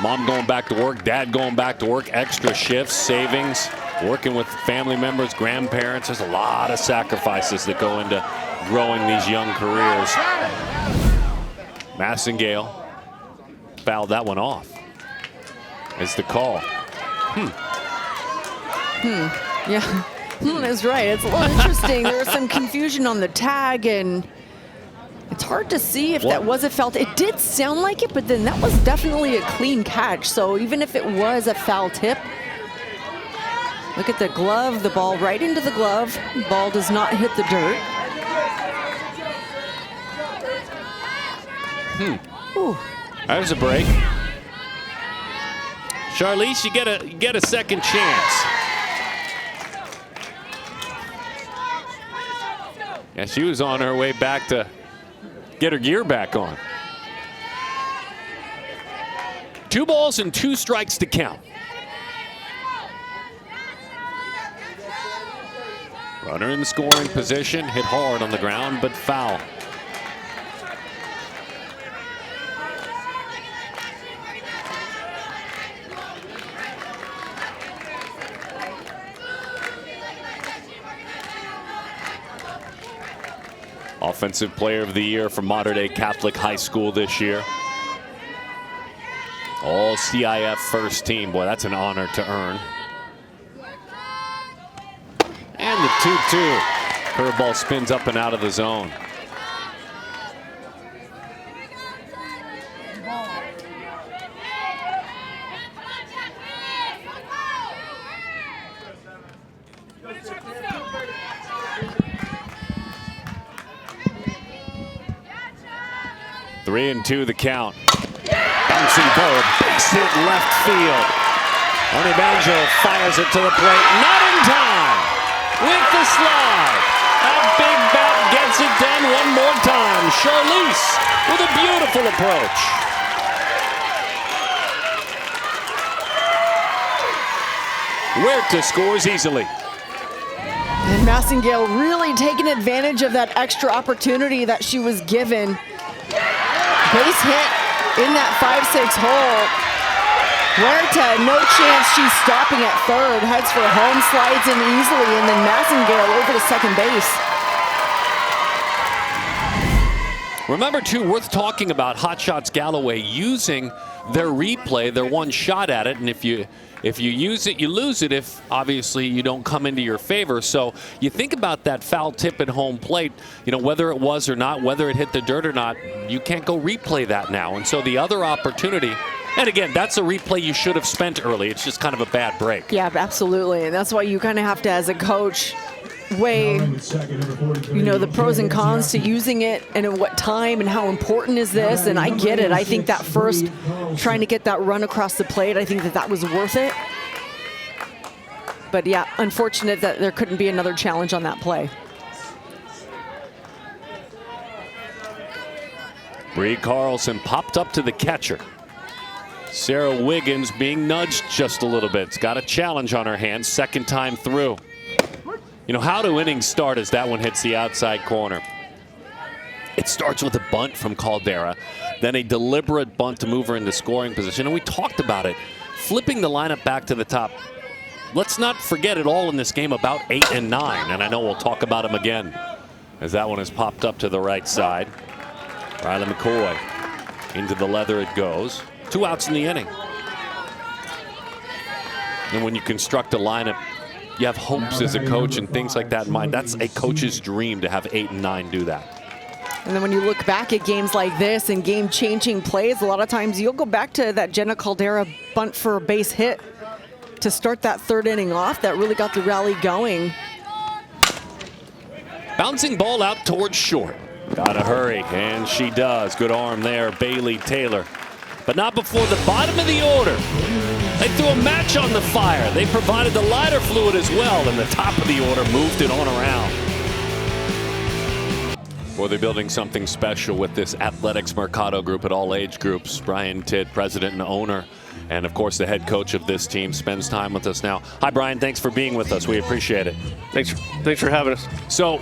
mom going back to work, dad going back to work, extra shifts, savings, working with family members, grandparents. There's a lot of sacrifices that go into growing these young careers. Massengale fouled that one off. Is the call. Yeah, is right. It's a little interesting. There was some confusion on the tag, and it's hard to see if that was a foul. It did sound like it, but then that was definitely a clean catch. So even if it was a foul tip, look at the glove, the ball right into the glove. Ball does not hit the dirt. Ooh. There's a break. Charlize, you get a second chance. Yeah, she was on her way back to get her gear back on. 2 balls and 2 strikes to count. Runner in the scoring position, hit hard on the ground, but foul. Offensive Player of the Year from Mater Dei Catholic High School this year. All CIF first team. Boy, that's an honor to earn. And the 2-2. Curveball spins up and out of the zone. Three and 2 the count. Bouncing ball, base hit left field. Onibanjo fires it to the plate, not in time. With the slide, a big bat gets it done one more time. Charlize with a beautiful approach. Huerta scores easily. And Massengale really taking advantage of that extra opportunity that she was given. Base hit in that 5-6 hole. Huerta, no chance, she's stopping at third. Heads for home, slides in easily, and then Massengale over to second base. Remember, too, worth talking about Hotshots Galloway using their replay, their one shot at it, and if you use it, you lose it if, obviously, you don't come into your favor. So you think about that foul tip at home plate, you know, whether it was or not, whether it hit the dirt or not, you can't go replay that now. And so the other opportunity, and again, that's a replay you should have spent early. It's just kind of a bad break. Yeah, absolutely. And that's why you kind of have to, as a coach, weigh, you know, the pros and cons to using it and at what time and how important is this. And I get it. I think that first, trying to get that run across the plate, I think that was worth it. But yeah, unfortunate that there couldn't be another challenge on that play. Bree Carlson popped up to the catcher. Sarah Wiggins being nudged just a little bit. It's got a challenge on her hands, second time through. You know, how do innings start as that one hits the outside corner? It starts with a bunt from Caldera, then a deliberate bunt to move her into scoring position. And we talked about it, flipping the lineup back to the top. Let's not forget it all in this game about 8 and 9. And I know we'll talk about them again as that one has popped up to the right side. Riley McCoy into the leather it goes. 2 outs in the inning. And when you construct a lineup, you have hopes as a coach and things like that in mind. That's a coach's dream to have 8 and 9 do that. And then when you look back at games like this and game-changing plays, a lot of times you'll go back to that Jenna Caldera bunt for a base hit to start that third inning off. That really got the rally going. Bouncing ball out towards short. Gotta hurry, and she does. Good arm there, Bailey Taylor. But not before the bottom of the order. They threw a match on the fire. They provided the lighter fluid as well, and the top of the order moved it on around. Boy, they're building something special with this Athletics Mercado group at all age groups. Brian Tidd, president and owner, and of course the head coach of this team, spends time with us now. Hi, Brian. Thanks for being with us. We appreciate it. Thanks for having us. So,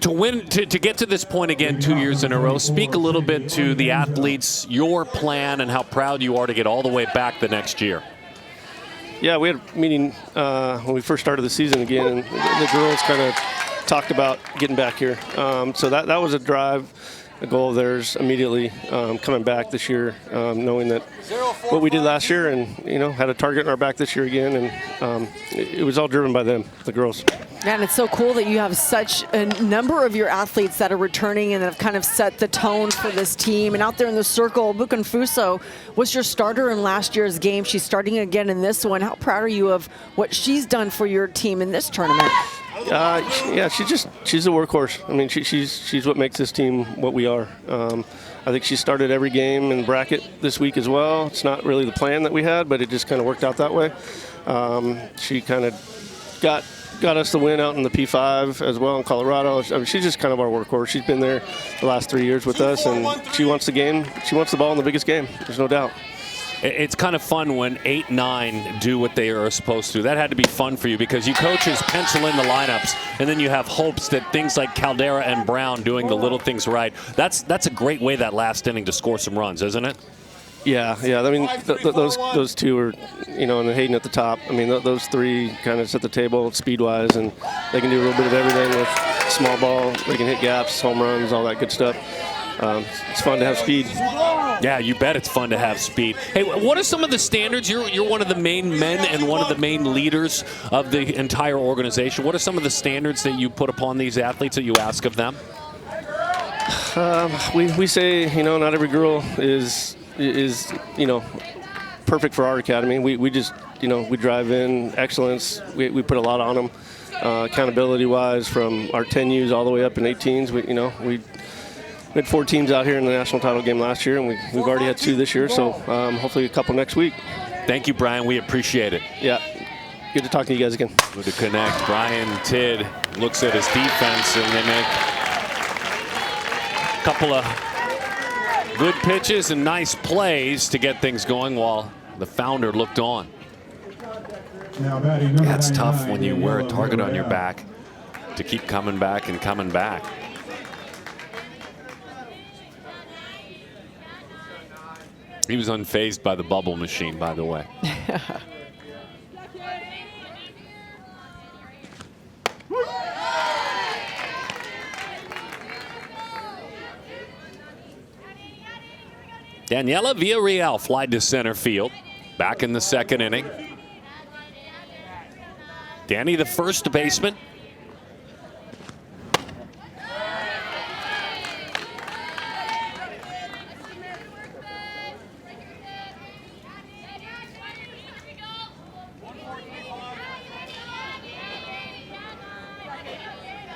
To win, to get to this point again 2 years in a row, speak a little bit to the athletes, your plan, and how proud you are to get all the way back the next year. Yeah, we had a meeting when we first started the season again, and the girls kind of talked about getting back here. So that was a drive, a goal of theirs immediately coming back this year, knowing that what we did last year and, had a target in our back this year again. And it was all driven by them, the girls. Yeah, and it's so cool that you have such a number of your athletes that are returning and have kind of set the tone for this team. And out there in the circle, Bukunfuso was your starter in last year's game. She's starting again in this one. How proud are you of what she's done for your team in this tournament? Yeah, she's a workhorse. I mean, she's what makes this team what we are. I think she started every game in bracket this week as well. It's not really the plan that we had, but it just kind of worked out that way. She kind of got us the win out in the P5 as well in Colorado. I mean, she's just kind of our workhorse. She's been there the last 3 years with us, and she wants the game. She wants the ball in the biggest game. There's no doubt. It's kind of fun when 8, 9 do what they are supposed to. That had to be fun for you because you coaches pencil in the lineups, and then you have hopes that things like Caldera and Brown doing the little things right. That's a great way that last inning to score some runs, isn't it? Yeah. I mean, those two are, and then Hayden at the top. I mean, those three kind of set the table speed-wise, and they can do a little bit of everything with small ball. They can hit gaps, home runs, all that good stuff. It's fun to have speed. Yeah, you bet it's fun to have speed. Hey, what are some of the standards? You're one of the main men and one of the main leaders of the entire organization. What are some of the standards that you put upon these athletes that you ask of them? We say, not every girl is perfect for our academy. We just, we drive in excellence. We put a lot on them, accountability-wise, from our 10Us all the way up in 18s. We had 4 teams out here in the national title game last year, and we've already had 2 this year, so hopefully a couple next week. Thank you, Brian. We appreciate it. Yeah. Good to talk to you guys again. Good to connect. Brian Tidd looks at his defense, and they make a couple of good pitches and nice plays to get things going while the founder looked on. That's tough when you wear a target on your back to keep coming back and coming back. He was unfazed by the bubble machine, by the way. Daniela Villarreal flied to center field, back in the second inning. Danny, the first baseman.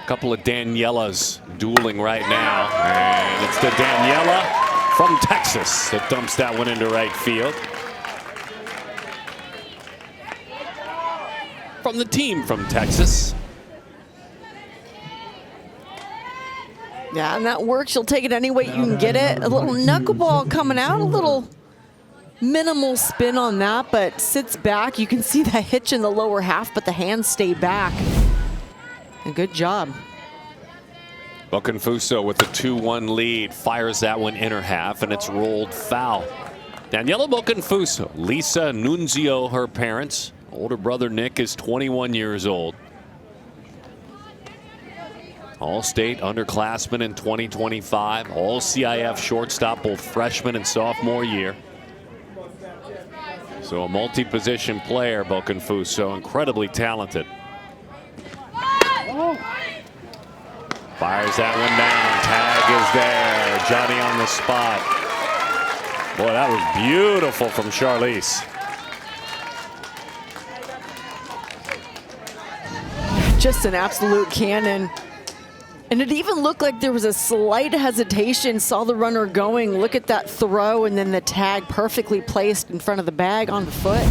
Couple of Danielas dueling right now, and it's the Daniela from Texas that dumps that one into right field. From the team from Texas. Yeah, and that works. You'll take it any way you can get it. A little knuckleball coming out, a little minimal spin on that, but sits back. You can see that hitch in the lower half, but the hands stay back. A good job. Bukunfuso with the 2-1 lead fires that one inner half, and it's rolled foul. Daniela Bukunfuso, Lisa Nunzio, her parents. Older brother Nick is 21 years old. All-state underclassmen in 2025. All-CIF shortstop both freshman and sophomore year. So a multi-position player, Bukunfuso, incredibly talented. Fires that one down. Tag is there. Johnny on the spot. Boy, that was beautiful from Charlize. Just an absolute cannon. And it even looked like there was a slight hesitation. Saw the runner going. Look at that throw, and then the tag perfectly placed in front of the bag on the foot.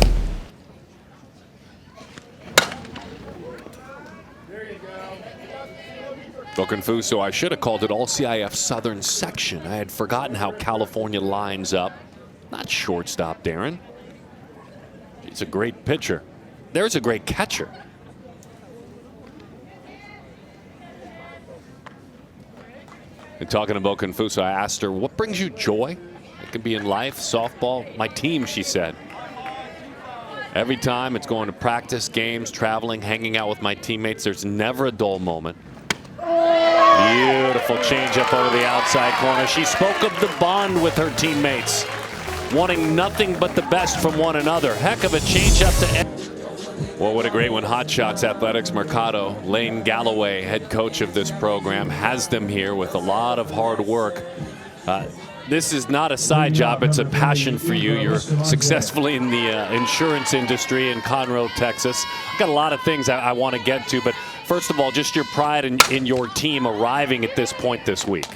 Bukunfuso, I should have called it All-CIF Southern Section. I had forgotten how California lines up. Not shortstop, Darren. He's a great pitcher. There's a great catcher. And talking about Confuso, I asked her, what brings you joy? It could be in life, softball, my team, she said. Every time it's going to practice, games, traveling, hanging out with my teammates, there's never a dull moment. Beautiful changeup over the outside corner. She spoke of the bond with her teammates, wanting nothing but the best from one another. Heck of a changeup to end. Well, what a great one. Hotshots Athletics Mercado. Lane Galloway, head coach of this program, has them here with a lot of hard work. This is not a side job. It's a passion for you. You're successfully in the insurance industry in Conroe, Texas. I've got a lot of things I want to get to, but first of all, just your pride in your team arriving at this point this week.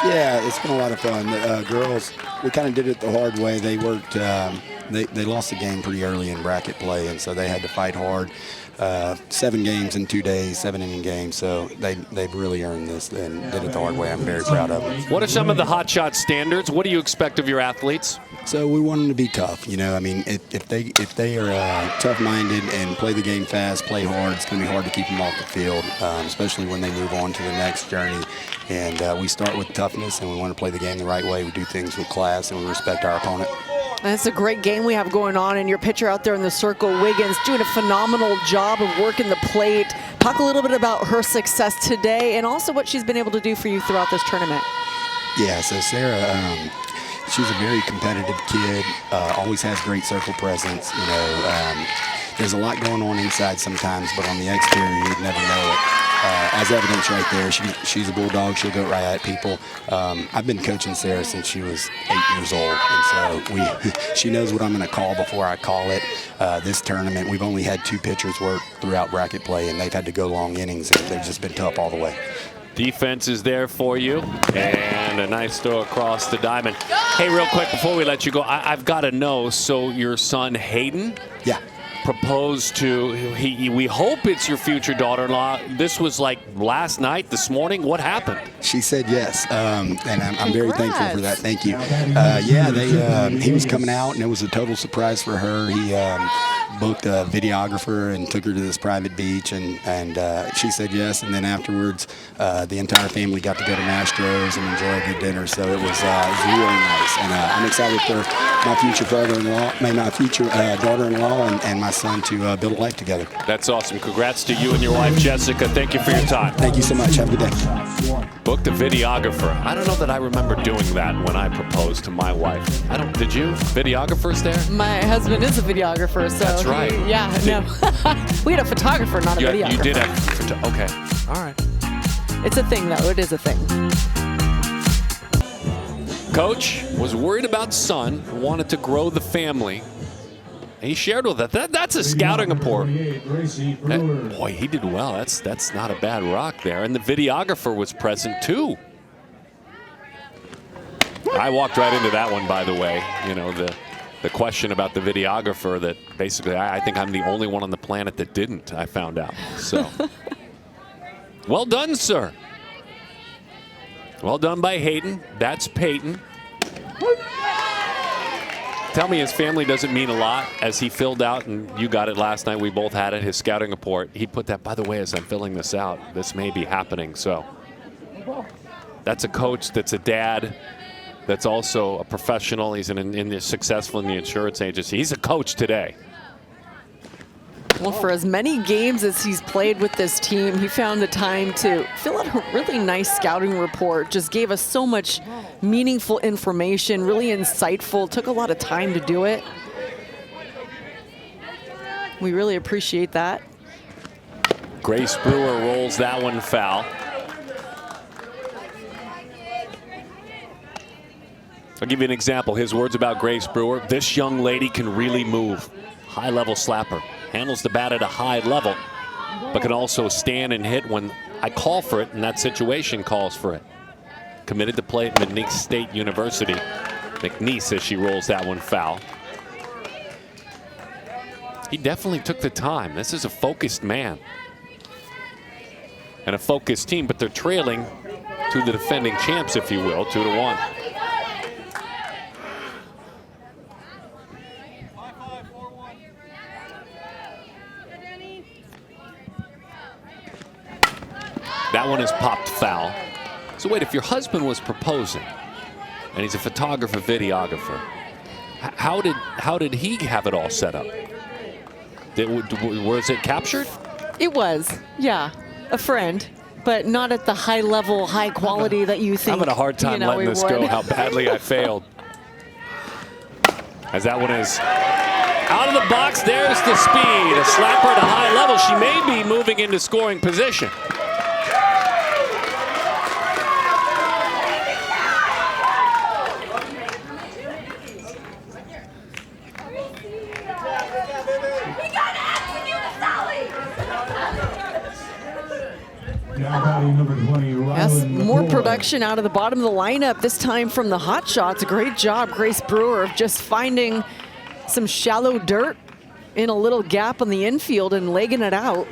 Yeah, it's been a lot of fun. Girls, we kind of did it the hard way. They worked, they lost the game pretty early in bracket play, and so they had to fight hard. 7 games in 2 days, 7-inning games. So they've really earned this and did it the hard way. I'm very proud of them. What are some of the hot shot standards? What do you expect of your athletes? So we want them to be tough. You know, I mean, if they are tough-minded and play the game fast, play hard, it's going to be hard to keep them off the field, especially when they move on to the next journey. And we start with toughness, and we want to play the game the right way. We do things with class, and we respect our opponent. That's a great game we have going on, and your pitcher out there in the circle, Wiggins, doing a phenomenal job of working the plate. Talk a little bit about her success today and also what she's been able to do for you throughout this tournament. Yeah, so Sarah, she's a very competitive kid, always has great circle presence. You know, there's a lot going on inside sometimes, but on the exterior, you'd never know it. As evidence right there, she's a bulldog. She'll go right at people. I've been coaching Sarah since she was 8 years old, and so she knows what I'm going to call before I call it. This tournament, we've only had 2 pitchers work throughout bracket play, and they've had to go long innings, and they've just been tough all the way. Defense is there for you, and a nice throw across the diamond. Hey, real quick, before we let you go, I've got to know, so your son Hayden? Yeah. Proposed to, we hope it's your future daughter-in-law. This was like last night, this morning. What happened? She said yes, and I'm very thankful for that. Thank you. Yeah, he was coming out, and it was a total surprise for her. He booked a videographer and took her to this private beach, and she said yes. And then afterwards, the entire family got to go to Mastro's and enjoy a good dinner. So it was really nice, and I'm excited for my future brother-in-law, my future daughter-in-law, and my son to build a life together. That's awesome. Congrats to you and your wife, Jessica. Thank you for your time. Thank you so much. Have a good day. Booked a videographer. I don't know that I remember doing that when I proposed to my wife. Did you? Videographers there? My husband is a videographer, so. That's right. We had a photographer, not a videographer. You did have, okay. All right. It's a thing, though. It is a thing. Coach was worried about son, wanted to grow the family. He shared with us. That's a scouting report. Boy, he did well. That's not a bad rock there. And the videographer was present, too. I walked right into that one, by the way. You know, the question about the videographer that basically I think I'm the only one on the planet that didn't, I found out. So, well done, sir. Well done by Hayden. That's Peyton. Tell me his family doesn't mean a lot as he filled out, and you got it last night. We both had it, his scouting report. He put that, by the way, as I'm filling this out, this may be happening. So that's a coach, that's a dad, that's also a professional. He's successful in the insurance agency. He's a coach today. Well, for as many games as he's played with this team, he found the time to fill out a really nice scouting report. Just gave us so much meaningful information, really insightful. Took a lot of time to do it. We really appreciate that. Grace Brewer rolls that one foul. I'll give you an example. His words about Grace Brewer. This young lady can really move. High-level slapper. Handles the bat at a high level, but can also stand and hit when I call for it, and that situation calls for it. Committed to play at McNeese State University. McNeese as she rolls that one foul. He definitely took the time. This is a focused man and a focused team, but they're trailing to the defending champs, if you will, 2-1. That one is popped foul. So wait, if your husband was proposing, and he's a photographer, videographer, how did he have it all set up? Was it captured? It was, yeah, a friend, but not at the high level, high quality that you think. I'm having a hard time letting this go, how badly I failed. As that one is out of the box, there's the speed. A slapper at a high level. She may be moving into scoring position. Now batting number 20, Yes, Rylan more McCoy. production out of the bottom of the lineup, this time from the Hotshots. Great job, Grace Brewer, of just finding some shallow dirt in a little gap on the infield and legging it out.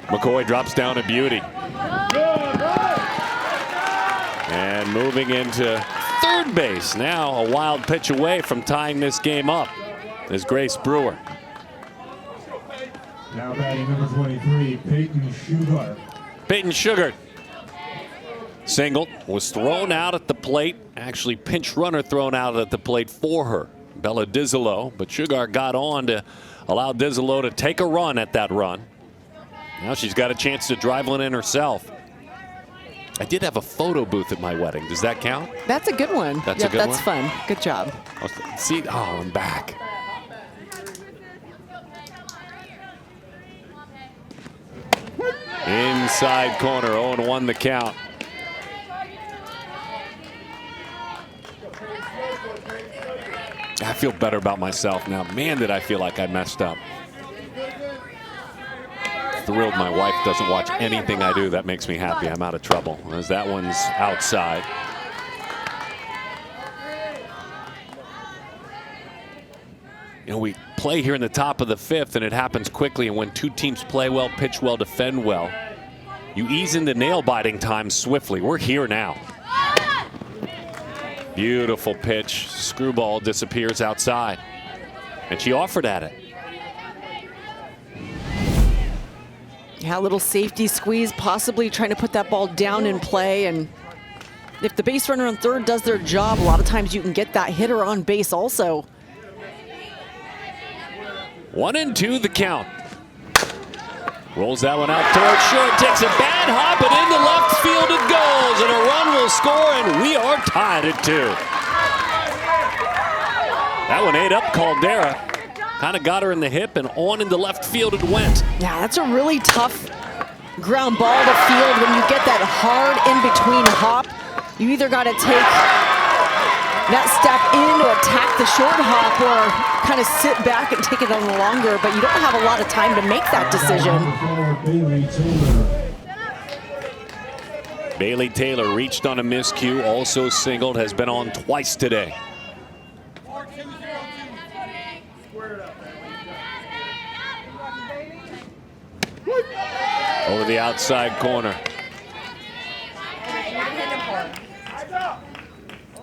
McCoy drops down a beauty. And moving into third base. Now a wild pitch away from tying this game up is Grace Brewer. Now batting number 23, Peyton Sugar. Peyton Sugar. Single was thrown out at the plate. Actually, pinch runner thrown out at the plate for her. Bella Dizzolo, but Sugar got on to allow Dizzolo to take a run at that run. Now she's got a chance to drive one in herself. I did have a photo booth at my wedding. Does that count? That's a good one. That's a good that's one? fun. Good job. See, oh, I'm back. Inside corner, 0-1 the count. I feel better about myself now. Man, did I feel like I messed up. Thrilled my wife doesn't watch anything I do. That makes me happy. I'm out of trouble. As that one's outside. You know, we play here in the top of the fifth, and it happens quickly. And when two teams play well, pitch well, defend well, you ease into nail-biting time swiftly. We're here now. Beautiful pitch. Screwball disappears outside. And she offered at it. Yeah, a little safety squeeze, possibly trying to put that ball down in play. And if the base runner on third does their job, a lot of times you can get that hitter on base also. 1-2 the count. Rolls that one out towards short, takes a bad hop, and into left field it goes, and a run will score, and we are tied at 2. That one ate up Caldera. Kind of got her in the hip, and on into left field it went. Yeah, that's a really tough ground ball to field when you get that hard in-between hop. You either got to take that step in to attack the short hop or kind of sit back and take it on the longer, but you don't have a lot of time to make that decision. Bailey Taylor reached on a miscue, also singled, has been on twice today. Over the outside corner.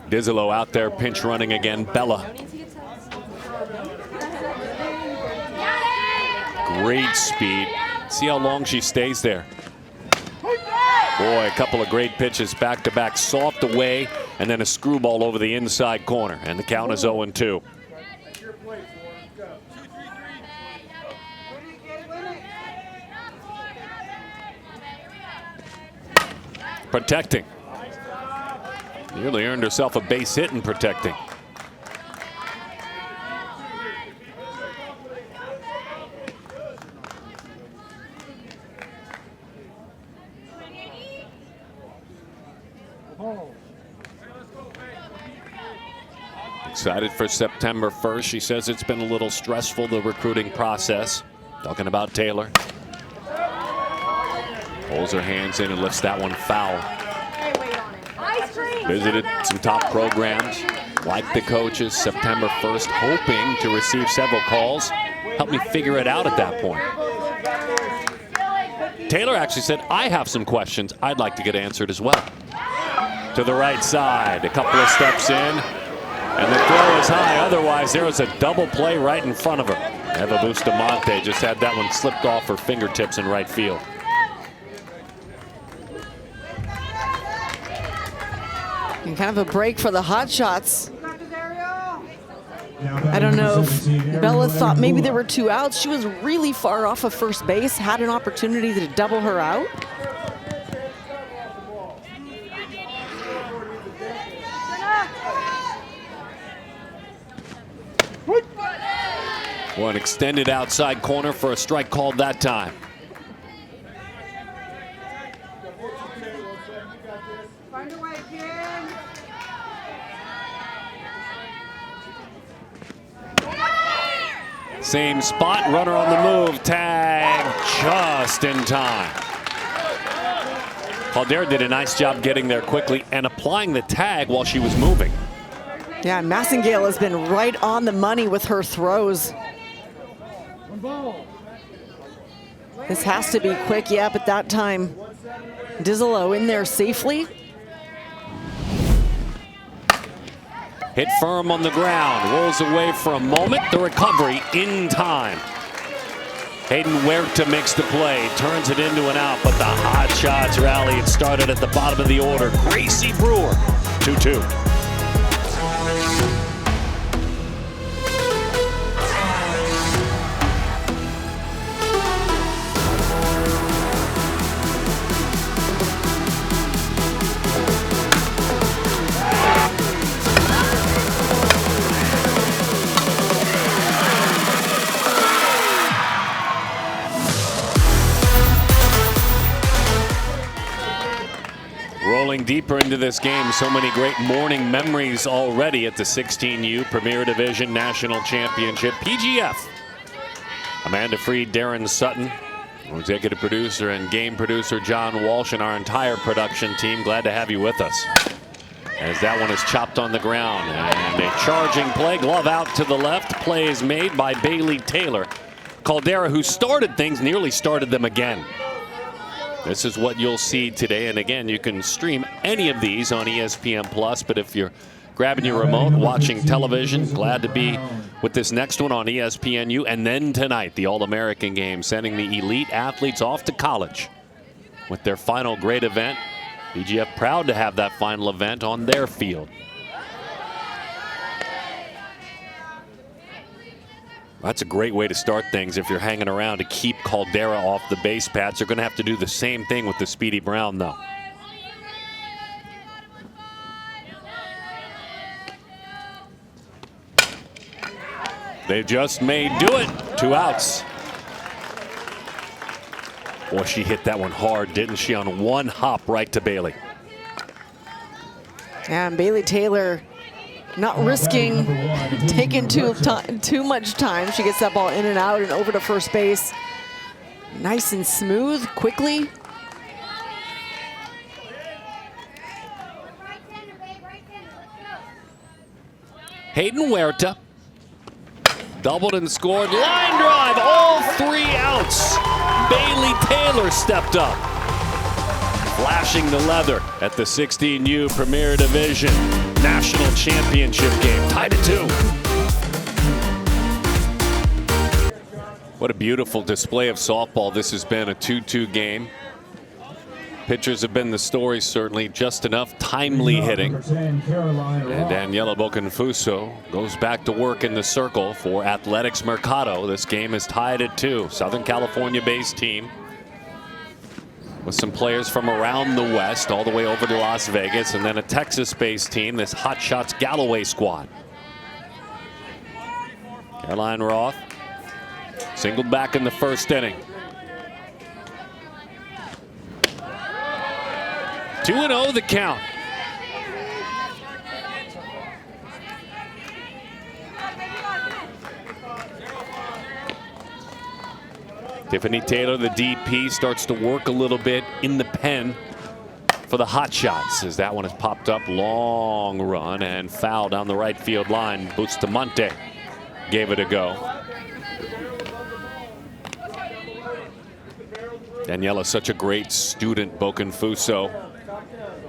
Dizzolo out there pinch running again. Bella. Great speed. See how long she stays there. Boy, a couple of great pitches back to back. Soft away and then a screwball over the inside corner. And the count is 0-2. Protecting. Nearly earned herself a base hit in protecting. Excited for September 1st. She says it's been a little stressful, the recruiting process. Talking about Taylor. Pulls her hands in and lifts that one foul. Visited some top programs, like the coaches, September 1st, hoping to receive several calls. Help me figure it out at that point. Taylor actually said, I have some questions I'd like to get answered as well. To the right side, a couple of steps in. And the throw is high. Otherwise, there was a double play right in front of her. Eva Bustamante just had that one slipped off her fingertips in right field. And kind of a break for the Hotshots. I don't know if Bella thought maybe there were 2 outs. She was really far off of first base, had an opportunity to double her out. One extended outside corner for a strike called that time. Same spot, runner on the move, tag just in time. Caldera did a nice job getting there quickly and applying the tag while she was moving. Yeah, Massengale has been right on the money with her throws. This has to be quick, yeah, but that time, Dizzolo in there safely. Hit firm on the ground, rolls away for a moment, the recovery in time. Hayden Huerta makes the play, turns it into an out, but the Hotshots rally. It started at the bottom of the order. Gracie Brewer, 2-2. Rolling deeper into this game, so many great morning memories already at the 16U Premier Division National Championship. PGF. Amanda Freed, Darren Sutton, executive producer and game producer John Walsh, and our entire production team. Glad to have you with us. As that one is chopped on the ground. And a charging play, glove out to the left. Play is made by Bailey Taylor. Caldera, who started things, nearly started them again. This is what you'll see today, and again, you can stream any of these on ESPN Plus, but if you're grabbing your remote, watching television, glad to be with this next one on ESPNU. And then tonight, the All-American game, sending the elite athletes off to college with their final great event. PGF proud to have that final event on their field. That's a great way to start things if you're hanging around to keep Caldera off the base paths. They're going to have to do the same thing with the Speedy Brown, though. They just may do it. 2 outs. Boy, she hit that one hard, didn't she? On one hop right to Bailey. And Bailey Taylor not risking taking too much time. She gets that ball in and out and over to first base. Nice and smooth, quickly. Hayden Huerta doubled and scored. Line drive, all 3 outs. Bailey Taylor stepped up, flashing the leather at the 16U Premier Division National Championship game. Tied at 2. What a beautiful display of softball this has been, a 2-2 game. Pitchers have been the story, certainly. Just enough timely hitting. And Daniela Boconfuso goes back to work in the circle for Athletics Mercado. This game is tied at 2. Southern California-based team with some players from around the West, all the way over to Las Vegas, and then a Texas-based team, this Hotshots Galloway squad. Caroline Roth singled back in the first inning. 2-0 the count. Tiffany Taylor, the DP, starts to work a little bit in the pen for the Hotshots as that one has popped up. Long run and foul down the right field line. Bustamante gave it a go. Daniela, such a great student, Boconfuso,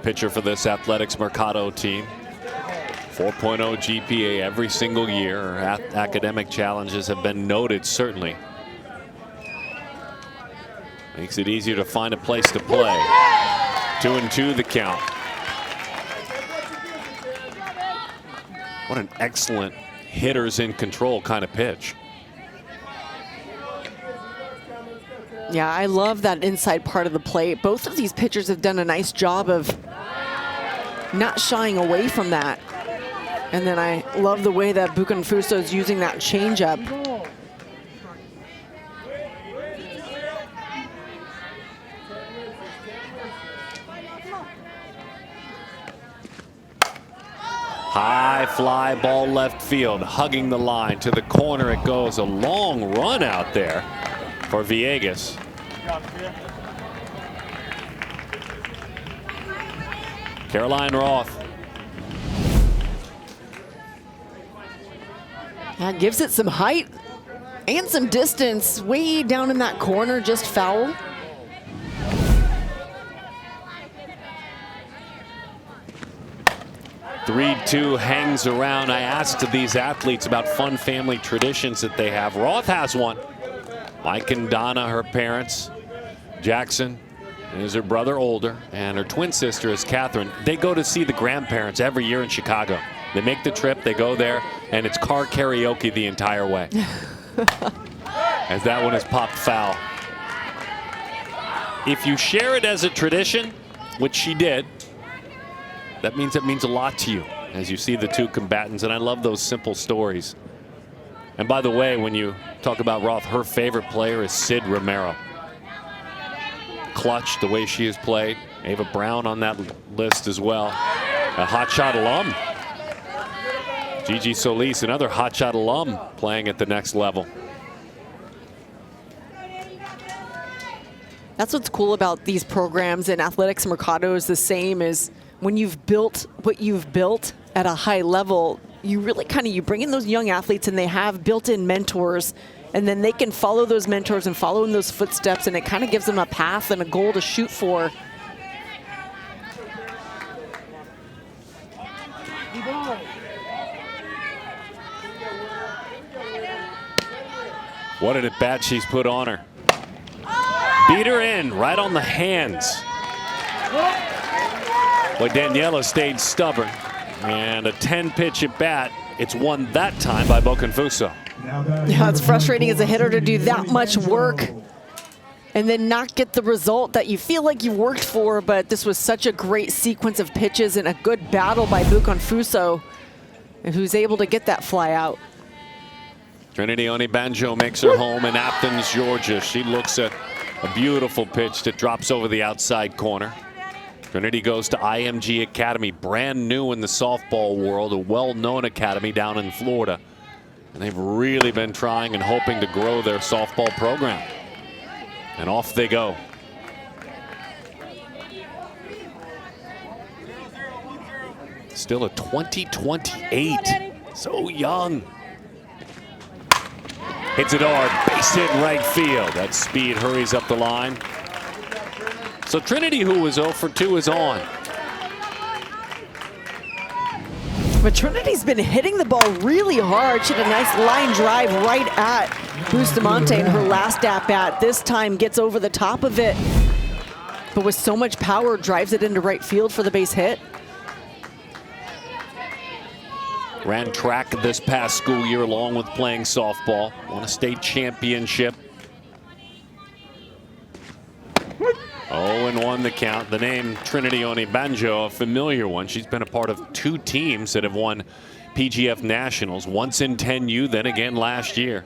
pitcher for this Athletics Mercado team. 4.0 GPA every single year. Her academic challenges have been noted, certainly. Makes it easier to find a place to play. 2-2 the count. What an excellent hitters in control kind of pitch. Yeah, I love that inside part of the plate. Both of these pitchers have done a nice job of not shying away from that. And then I love the way that Bukonfuso is using that changeup. High fly ball left field, hugging the line to the corner it goes. A long run out there for Villegas. Caroline Roth. That gives it some height and some distance. Way down in that corner, just foul. (3-2) hangs around. I asked these athletes about fun family traditions that they have. Roth has one. Mike and Donna, her parents. Jackson is her brother older, and her twin sister is Catherine. They go to see the grandparents every year in Chicago. They make the trip, they go there, and it's car karaoke the entire way. As that one is popped foul. If you share it as a tradition, which she did, that means it means a lot to you as you see the two combatants, and I love those simple stories. And by the way, when you talk about Roth, her favorite player is Sid Romero. Clutch, the way she has played. Ava Brown on that list as well. A hotshot alum. Gigi Solis, another hotshot alum, playing at the next level. That's what's cool about these programs, and Athletics Mercado is the same. Is when you've built what you've built at a high level, you really you bring in those young athletes, and they have built-in mentors, and then they can follow those mentors and follow in those footsteps, and it kind of gives them a path and a goal to shoot for. What an at-bat she's put on her. Beat her in, right on the hands. But Daniela stayed stubborn. And a 10-pitch at-bat. It's won that time by Bukonfuso. Yeah, it's frustrating as a hitter to do that much work and then not get the result that you feel like you worked for, but this was such a great sequence of pitches and a good battle by Bukonfuso, who's able to get that fly out. Trinity Onibanjo makes her home in Athens, Georgia. She looks at a beautiful pitch that drops over the outside corner. Trinity goes to IMG Academy, brand new in the softball world, a well-known academy down in Florida. And they've really been trying and hoping to grow their softball program. And off they go. Still a 20-28, so young. Hits it hard, base hit right field. That speed hurries up the line. So Trinity, who was 0 for 2, is on. But Trinity's been hitting the ball really hard. She had a nice line drive right at Bustamante in her last at-bat. This time gets over the top of it, but with so much power, drives it into right field for the base hit. Ran track this past school year along with playing softball. Won a state championship. 0-1 the count. The name Trinity Onibanjo, a familiar one. She's been a part of 2 teams that have won PGF Nationals, once in 10U, then again last year.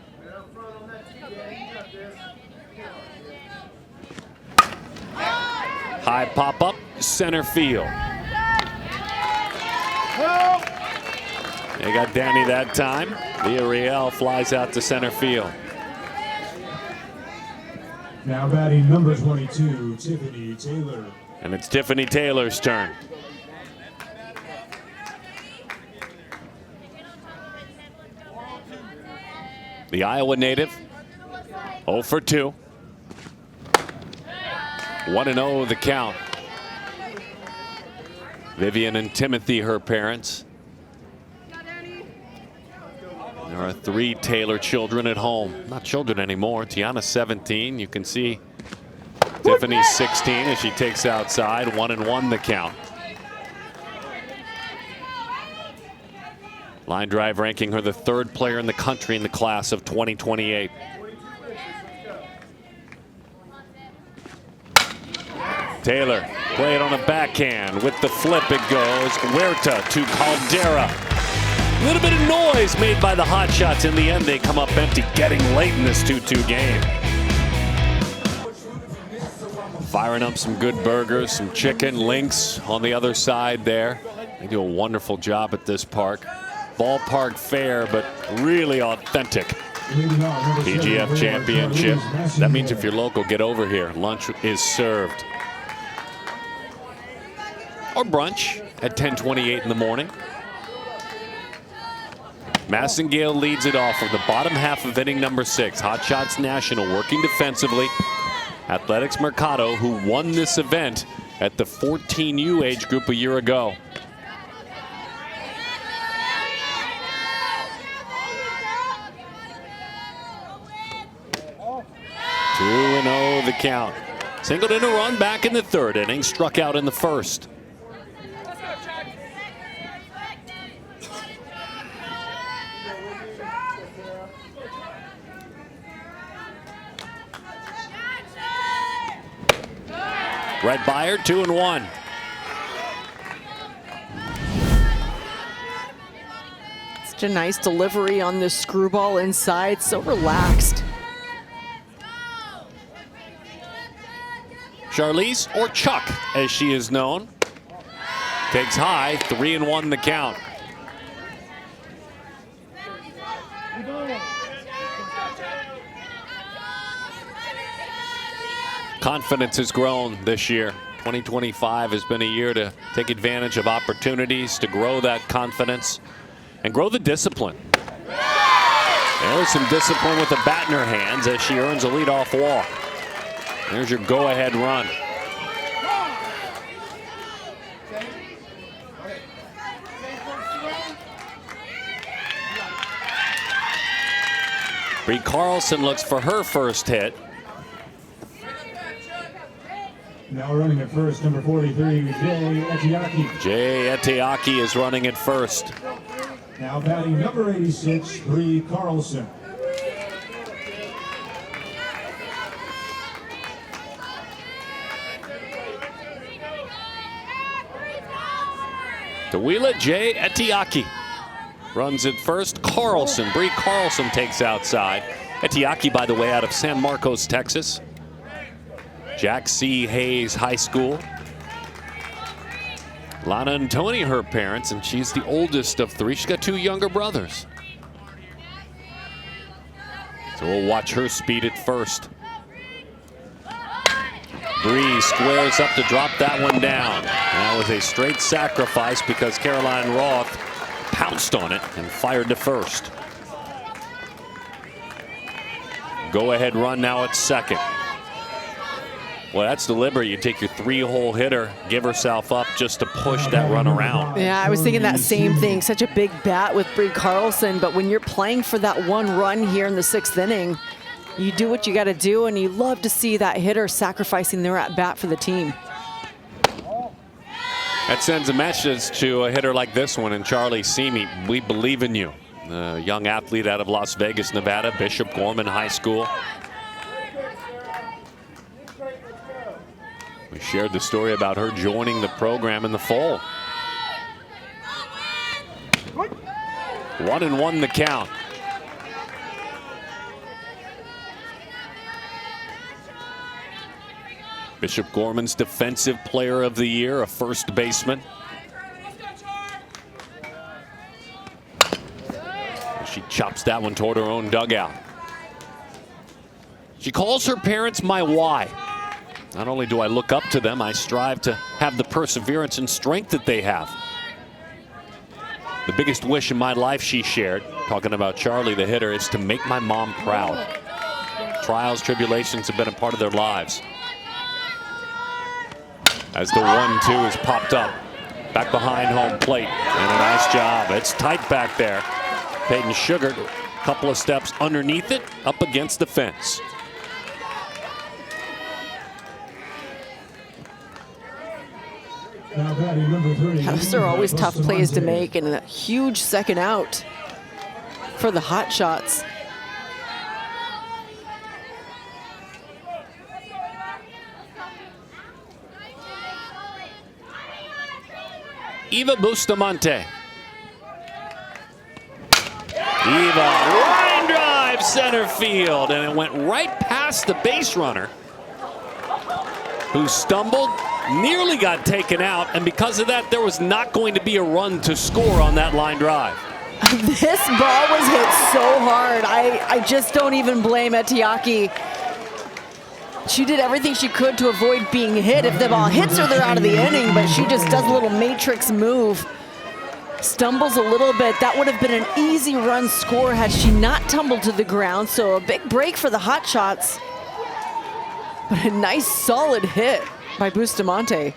High pop up, center field. They got Danny that time. Villarreal flies out to center field. Now batting number 22, Tiffany Taylor. And it's Tiffany Taylor's turn. The Iowa native, 0 for 2. 1-0 the count. Vivian and Timothy, her parents. There are 3 Taylor children at home. Not children anymore. Tiana's 17. You can see Tiffany's 16 as she takes outside. 1-1 the count. Line drive ranking her the 3rd player in the country in the class of 2028. Taylor, play it on a backhand. With the flip it goes. Huerta to Caldera. A little bit of noise made by the Hotshots. In the end, they come up empty, getting late in this 2-2 game. Firing up some good burgers, some chicken, links on the other side there. They do a wonderful job at this park. Ballpark fare, but really authentic. PGF championship. That means if you're local, get over here. Lunch is served. Or brunch at 10:28 in the morning. Massengale leads it off with the bottom half of inning number 6. Hotshots National working defensively. Athletics Mercado, who won this event at the 14U age group a year ago. 2-0 the count. Singled in a run back in the 3rd inning, struck out in the 1st. Right by her, 2-1. Such a nice delivery on this screwball inside, so relaxed. Charlize, or Chuck, as she is known, takes high, 3-1 the count. Confidence has grown this year. 2025 has been a year to take advantage of opportunities, to grow that confidence and grow the discipline. There's some discipline with the bat in her hands as she earns a leadoff walk. There's your go-ahead run. Bree Carlson looks for her first hit. Now running at first, number 43, Jay Etiaki. Jay Etiaki is running at first. Now batting number 86, Bree Carlson. To wheel it, Jay Etiaki runs at first. Carlson, Bree Carlson takes outside. Etiaki, by the way, out of San Marcos, Texas. Jack C. Hayes High School. Lana and Tony, her parents, and she's the oldest of 3. She's got 2 younger brothers. So we'll watch her speed at first. Bree squares up to drop that one down. That was a straight sacrifice because Caroline Roth pounced on it and fired to first. Go-ahead run now at second. Well, that's deliberate. You take your 3-hole hitter, give herself up just to push that run around. Yeah, I was thinking that same thing. Such a big bat with Bree Carlson, but when you're playing for that 1 run here in the 6th inning, you do what you got to do, and you love to see that hitter sacrificing their at-bat for the team. That sends a message to a hitter like this one, and Charlie Seamy, we believe in you. The young athlete out of Las Vegas, Nevada, Bishop Gorman High School. We shared the story about her joining the program in the fall. 1-1 the count. Bishop Gorman's Defensive Player of the Year, a first baseman. She chops that one toward her own dugout. She calls her parents my why. Not only do I look up to them, I strive to have the perseverance and strength that they have. The biggest wish in my life, she shared, talking about Charlie, the hitter, is to make my mom proud. Trials, tribulations have been a part of their lives. As the 1-2 is popped up, back behind home plate, and a nice job. It's tight back there. Peyton Sugar couple of steps underneath it, up against the fence. Now batting number 30. Those are always tough plays to make, and a huge second out for the Hotshots. Eva Bustamante. Eva, line drive center field, and it went right past the base runner, who stumbled, nearly got taken out, and because of that, there was not going to be a run to score on that line drive. This ball was hit so hard. I just don't even blame Etiaki. She did everything she could to avoid being hit. If the ball hits her, they're out of the inning, but she just does a little matrix move. Stumbles a little bit. That would have been an easy run score had she not tumbled to the ground. So a big break for the Hotshots. But a nice solid hit by Bustamante.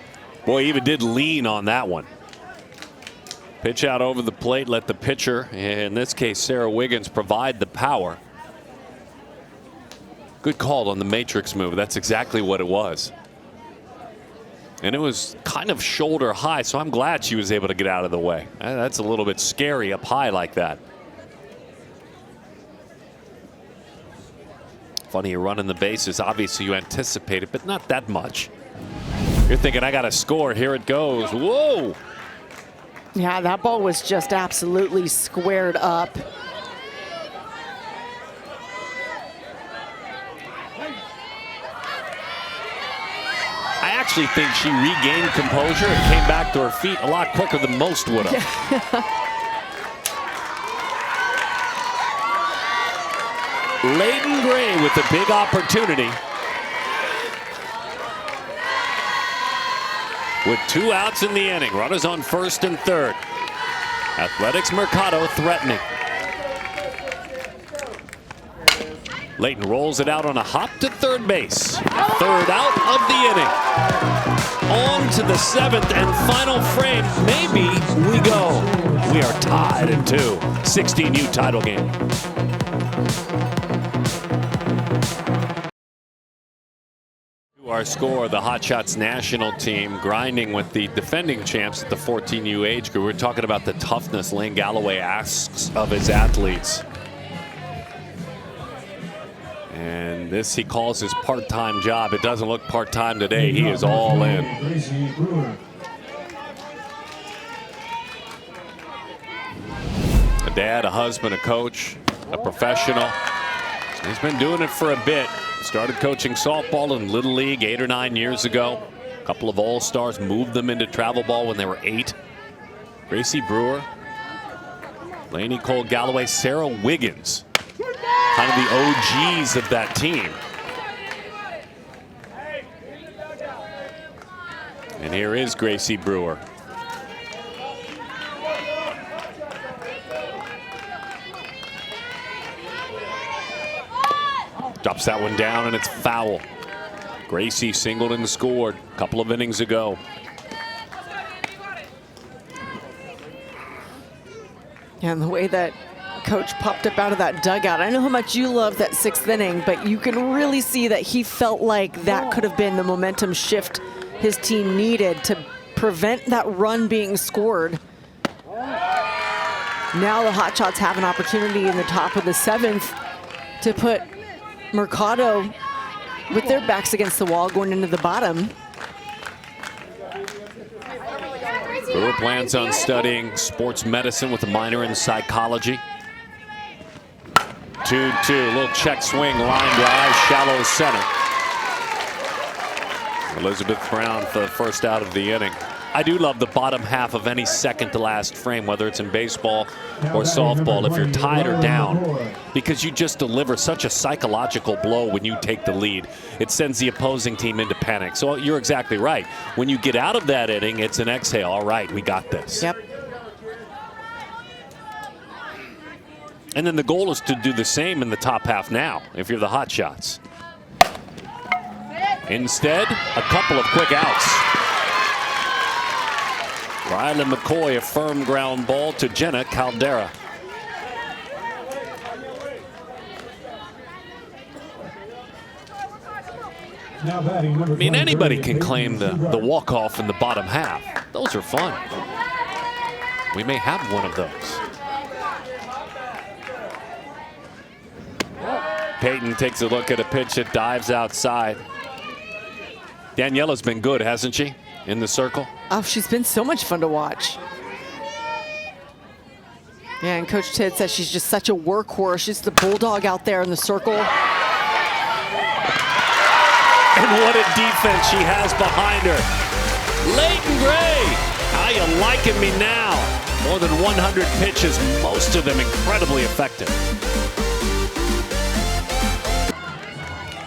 Boy, Eva did lean on that one. Pitch out over the plate, let the pitcher, in this case Sarah Wiggins, provide the power. Good call on the matrix move. That's exactly what it was. And it was kind of shoulder high, so I'm glad she was able to get out of the way. That's a little bit scary up high like that. Funny, you're running the bases. Obviously, you anticipate it, but not that much. You're thinking, I got to score. Here it goes. Whoa. Yeah, that ball was just absolutely squared up. I actually think she regained composure and came back to her feet a lot quicker than most would have. Layden Gray with a big opportunity. With 2 outs in the inning, runners on first and third. Athletics Mercado threatening. Layton rolls it out on a hop to third base. Third out of the inning. On to the 7th and final frame. Maybe we go. We are tied in 2. 16U title game. Our score, the Hotshots national team grinding with the defending champs at the 14U age group. We're talking about the toughness Lane Galloway asks of his athletes. And this he calls his part-time job. It doesn't look part-time today. He is all in. A dad, a husband, a coach, a professional. He's been doing it for a bit. Started coaching softball in Little League 8 or 9 years ago. A couple of All-Stars, moved them into travel ball when they were 8. Gracie Brewer, Lainey Cole Galloway, Sarah Wiggins, kind of the OGs of that team. And here is Gracie Brewer. Drops that one down, and it's foul. Gracie singled and scored a couple of innings ago. Yeah, and the way that coach popped up out of that dugout. I know how much you love that 6th inning, but you can really see that he felt like that could have been the momentum shift his team needed to prevent that run being scored. Now the Hotshots have an opportunity in the top of the 7th to put Mercado with their backs against the wall going into the bottom. Brewer plans on studying sports medicine with a minor in psychology. 2-2, little check swing, line drive, shallow center. Elizabeth Brown for the first out of the inning. I do love the bottom half of any second to last frame, whether it's in baseball or softball, if you're tied or down, because you just deliver such a psychological blow when you take the lead. It sends the opposing team into panic. So you're exactly right. When you get out of that inning, it's an exhale. All right, we got this. Yep. And then the goal is to do the same in the top half now, if you're the Hotshots. Instead, a couple of quick outs. Rylan McCoy, a firm ground ball to Jenna Caldera. Now batting number I mean, 23, anybody can Peyton claim the Seabrook. walk-off in the bottom half. Those are fun. We may have one of those. Peyton takes a look at a pitch that dives outside. Daniela's been good, hasn't she, in the circle? Oh, she's been so much fun to watch. Yeah, and Coach Tidd says she's just such a workhorse. She's the bulldog out there in the circle. And what a defense she has behind her. Leighton Gray, how you liking me now? More than 100 pitches, most of them incredibly effective.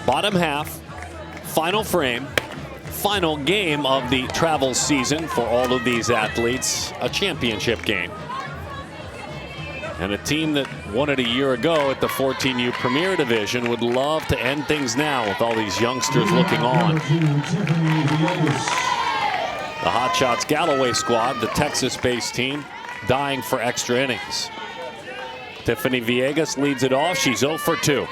Bottom half, final frame, final game of the travel season for all of these athletes, a championship game. And a team that won it a year ago at the 14U Premier Division would love to end things now with all these youngsters looking on. The Hotshots Galloway squad, the Texas-based team, dying for extra innings. Tiffany Villegas leads it off. She's 0 for 2.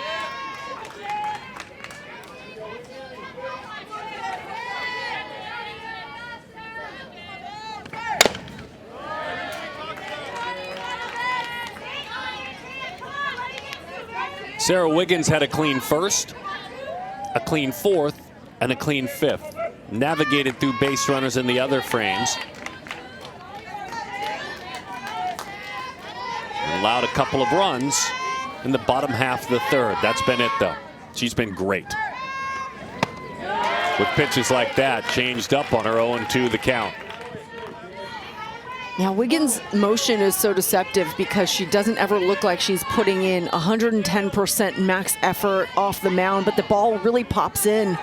Sarah Wiggins had a clean first, a clean fourth, and a clean fifth. Navigated through base runners in the other frames. And allowed a couple of runs in the bottom half of the third. That's been it, though. She's been great. With pitches like that, changed up on her 0-2 the count. Now, Wiggins' motion is so deceptive because she doesn't ever look like she's putting in 110% max effort off the mound, but the ball really pops in.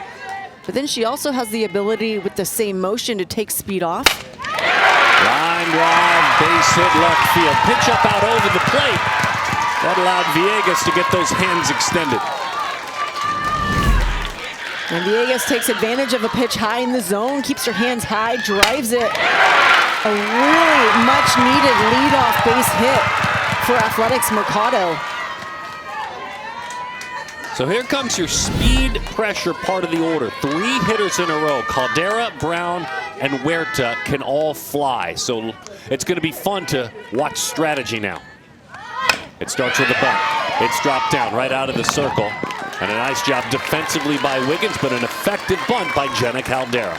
But then she also has the ability with the same motion to take speed off. Line drive, base hit left field. Pitch up out over the plate. That allowed Villegas to get those hands extended. And Villegas takes advantage of a pitch high in the zone, keeps her hands high, drives it. A really much needed leadoff base hit for Athletics Mercado. So here comes your speed pressure part of the order. 3 hitters in a row. Caldera, Brown, and Huerta can all fly. So it's going to be fun to watch strategy now. It starts with a bunt. It's dropped down right out of the circle. And a nice job defensively by Wiggins, but an effective bunt by Jenna Caldera.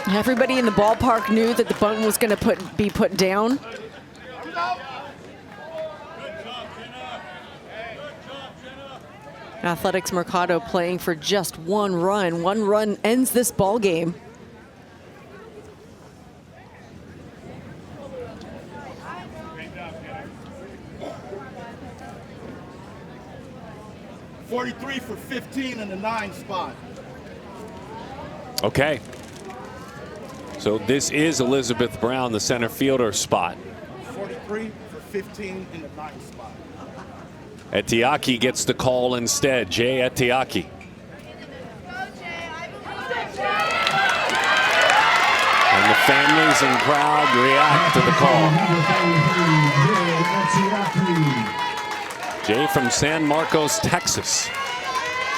Everybody in the ballpark knew that the bunt was going to be put down. Athletics Mercado playing for just 1 run. 1 run ends this ball game. .43 for 15 in the 9 spot. Okay. So this is Elizabeth Brown, the center fielder spot. 43 for 15 in the 9 spot. Etiaki gets the call instead. Jay Etiaki. And the families and crowd react to the call. Jay from San Marcos, Texas.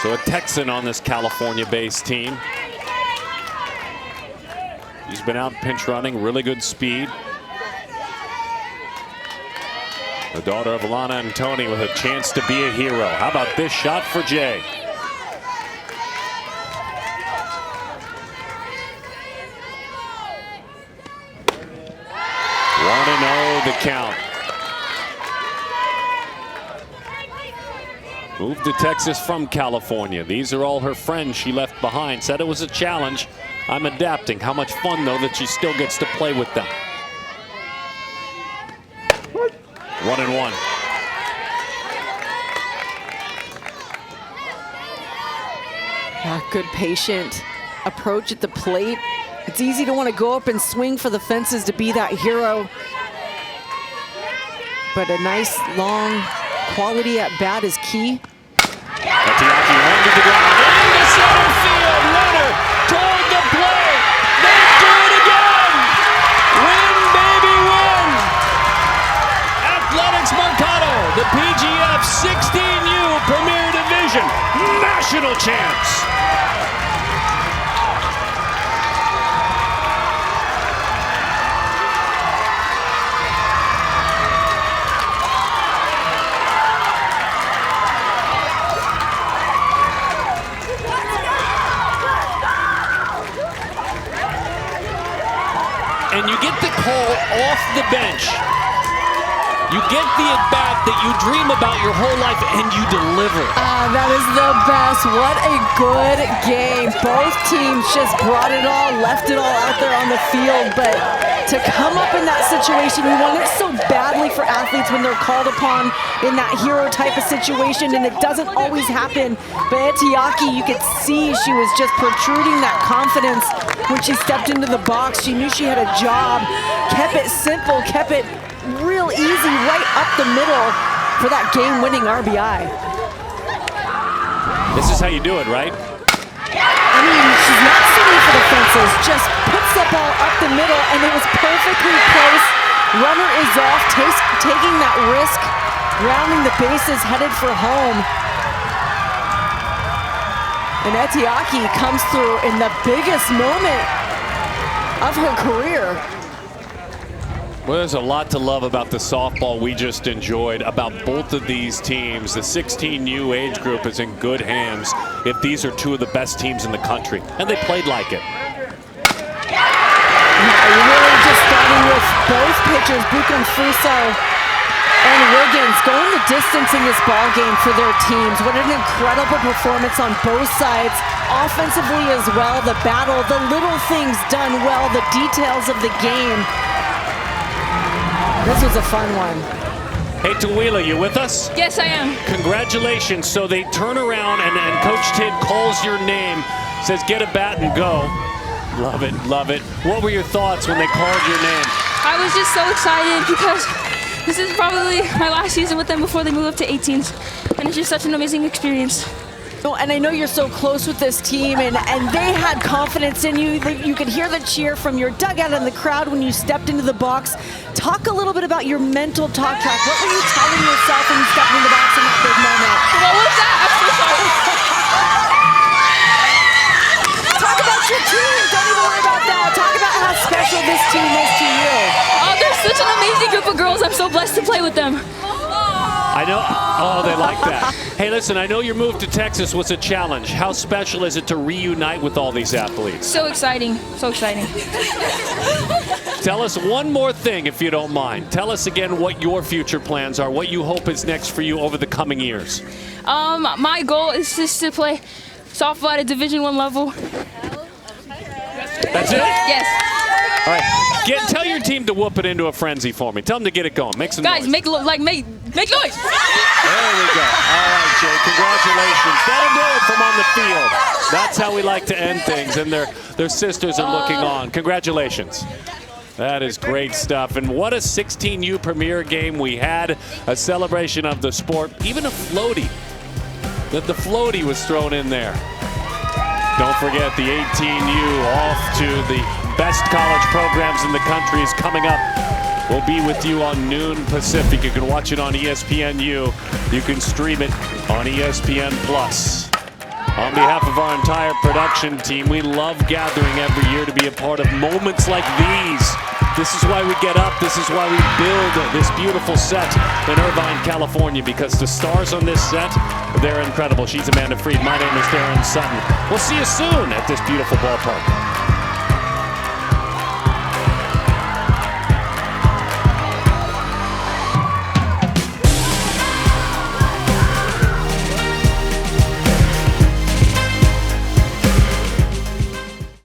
So a Texan on this California-based team. He's been out pinch running, really good speed. The daughter of Alana and Tony with a chance to be a hero. How about this shot for Jay? One and 0 the count. Moved to Texas from California. These are all her friends she left behind. Said it was a challenge. I'm adapting. How much fun, though, that she still gets to play with them. 1 and 1. Yeah, good patient approach at the plate. It's easy to want to go up and swing for the fences to be that hero. But a nice, long quality at bat is key. Etiaki onto the ground. Into center field. Runner toward the plate. They do it again. Win, baby, win. Athletics Mercado, the PGF 16U Premier Division. division national champs. And you get the call off the bench. You get the at-bat that you dream about your whole life, and you deliver. That is the best. What a good game. Both teams just brought it all, left it all out there on the field. But to come up in that situation, you want it so badly for athletes when they're called upon in that hero type of situation, and it doesn't always happen. But Etiaki, you could see she was just protruding that confidence when she stepped into the box. She knew she had a job, kept it simple, kept it real easy right up the middle for that game-winning RBI. This is how you do it, right? I mean, she's not swinging for the fences, just puts the ball up the middle, and it was perfectly placed. Runner is off, taking that risk, rounding the bases, headed for home. And Etiaki comes through in the biggest moment of her career. Well, there's a lot to love about the softball we just enjoyed, about both of these teams. The 16U age group is in good hands if these are two of the best teams in the country, and they played like it. Yeah, really just starting with both pitchers, Bukamfuso and Wiggins, going the distance in this ball game for their teams. What an incredible performance on both sides, offensively as well. The battle, the little things done well, the details of the game. This was a fun one. Hey, Tawila, you with us? Yes, I am. Congratulations. So they turn around and Coach Tidd calls your name, says get a bat and go. Love it, love it. What were your thoughts when they called your name? I was just so excited because this is probably my last season with them before they move up to 18s. And it's just such an amazing experience. Oh, and I know you're so close with this team, and they had confidence in you. You could hear the cheer from your dugout and the crowd when you stepped into the box. Talk a little bit about your mental talk track. What were you telling yourself when you stepped into the box in that big moment? What was that? I'm so sorry. Talk about your team. Don't even worry about that. Talk about how special this team is to you. Oh, they're such an amazing group of girls. I'm so blessed to play with them. I know. Oh, they like that. Hey, listen, I know your move to Texas was a challenge. How special is it to reunite with all these athletes? So exciting. So exciting. Tell us one more thing, if you don't mind. Tell us again what your future plans are, what you hope is next for you over the coming years. My goal is just to play softball at a Division I level. That's it? Yes. All right. Tell your team to whoop it into a frenzy for me. Tell them to get it going. Make some Guys, noise. make noise. There we go. All right, Jay. Congratulations. That'll do it from on the field. That's how we like to end things, and their sisters are looking on. Congratulations. That is great stuff. And what a 16U Premier game we had. A celebration of the sport. Even a floaty. The floaty was thrown in there. Don't forget the 18U off to the best college programs in the country is coming up. We'll be with you on noon Pacific. You can watch it on ESPNU. You can stream it on ESPN+. On behalf of our entire production team, we love gathering every year to be a part of moments like these. This is why we get up. This is why we build this beautiful set in Irvine, California, because the stars on this set, they're incredible. She's Amanda Freed. My name is Darren Sutton. We'll see you soon at this beautiful ballpark.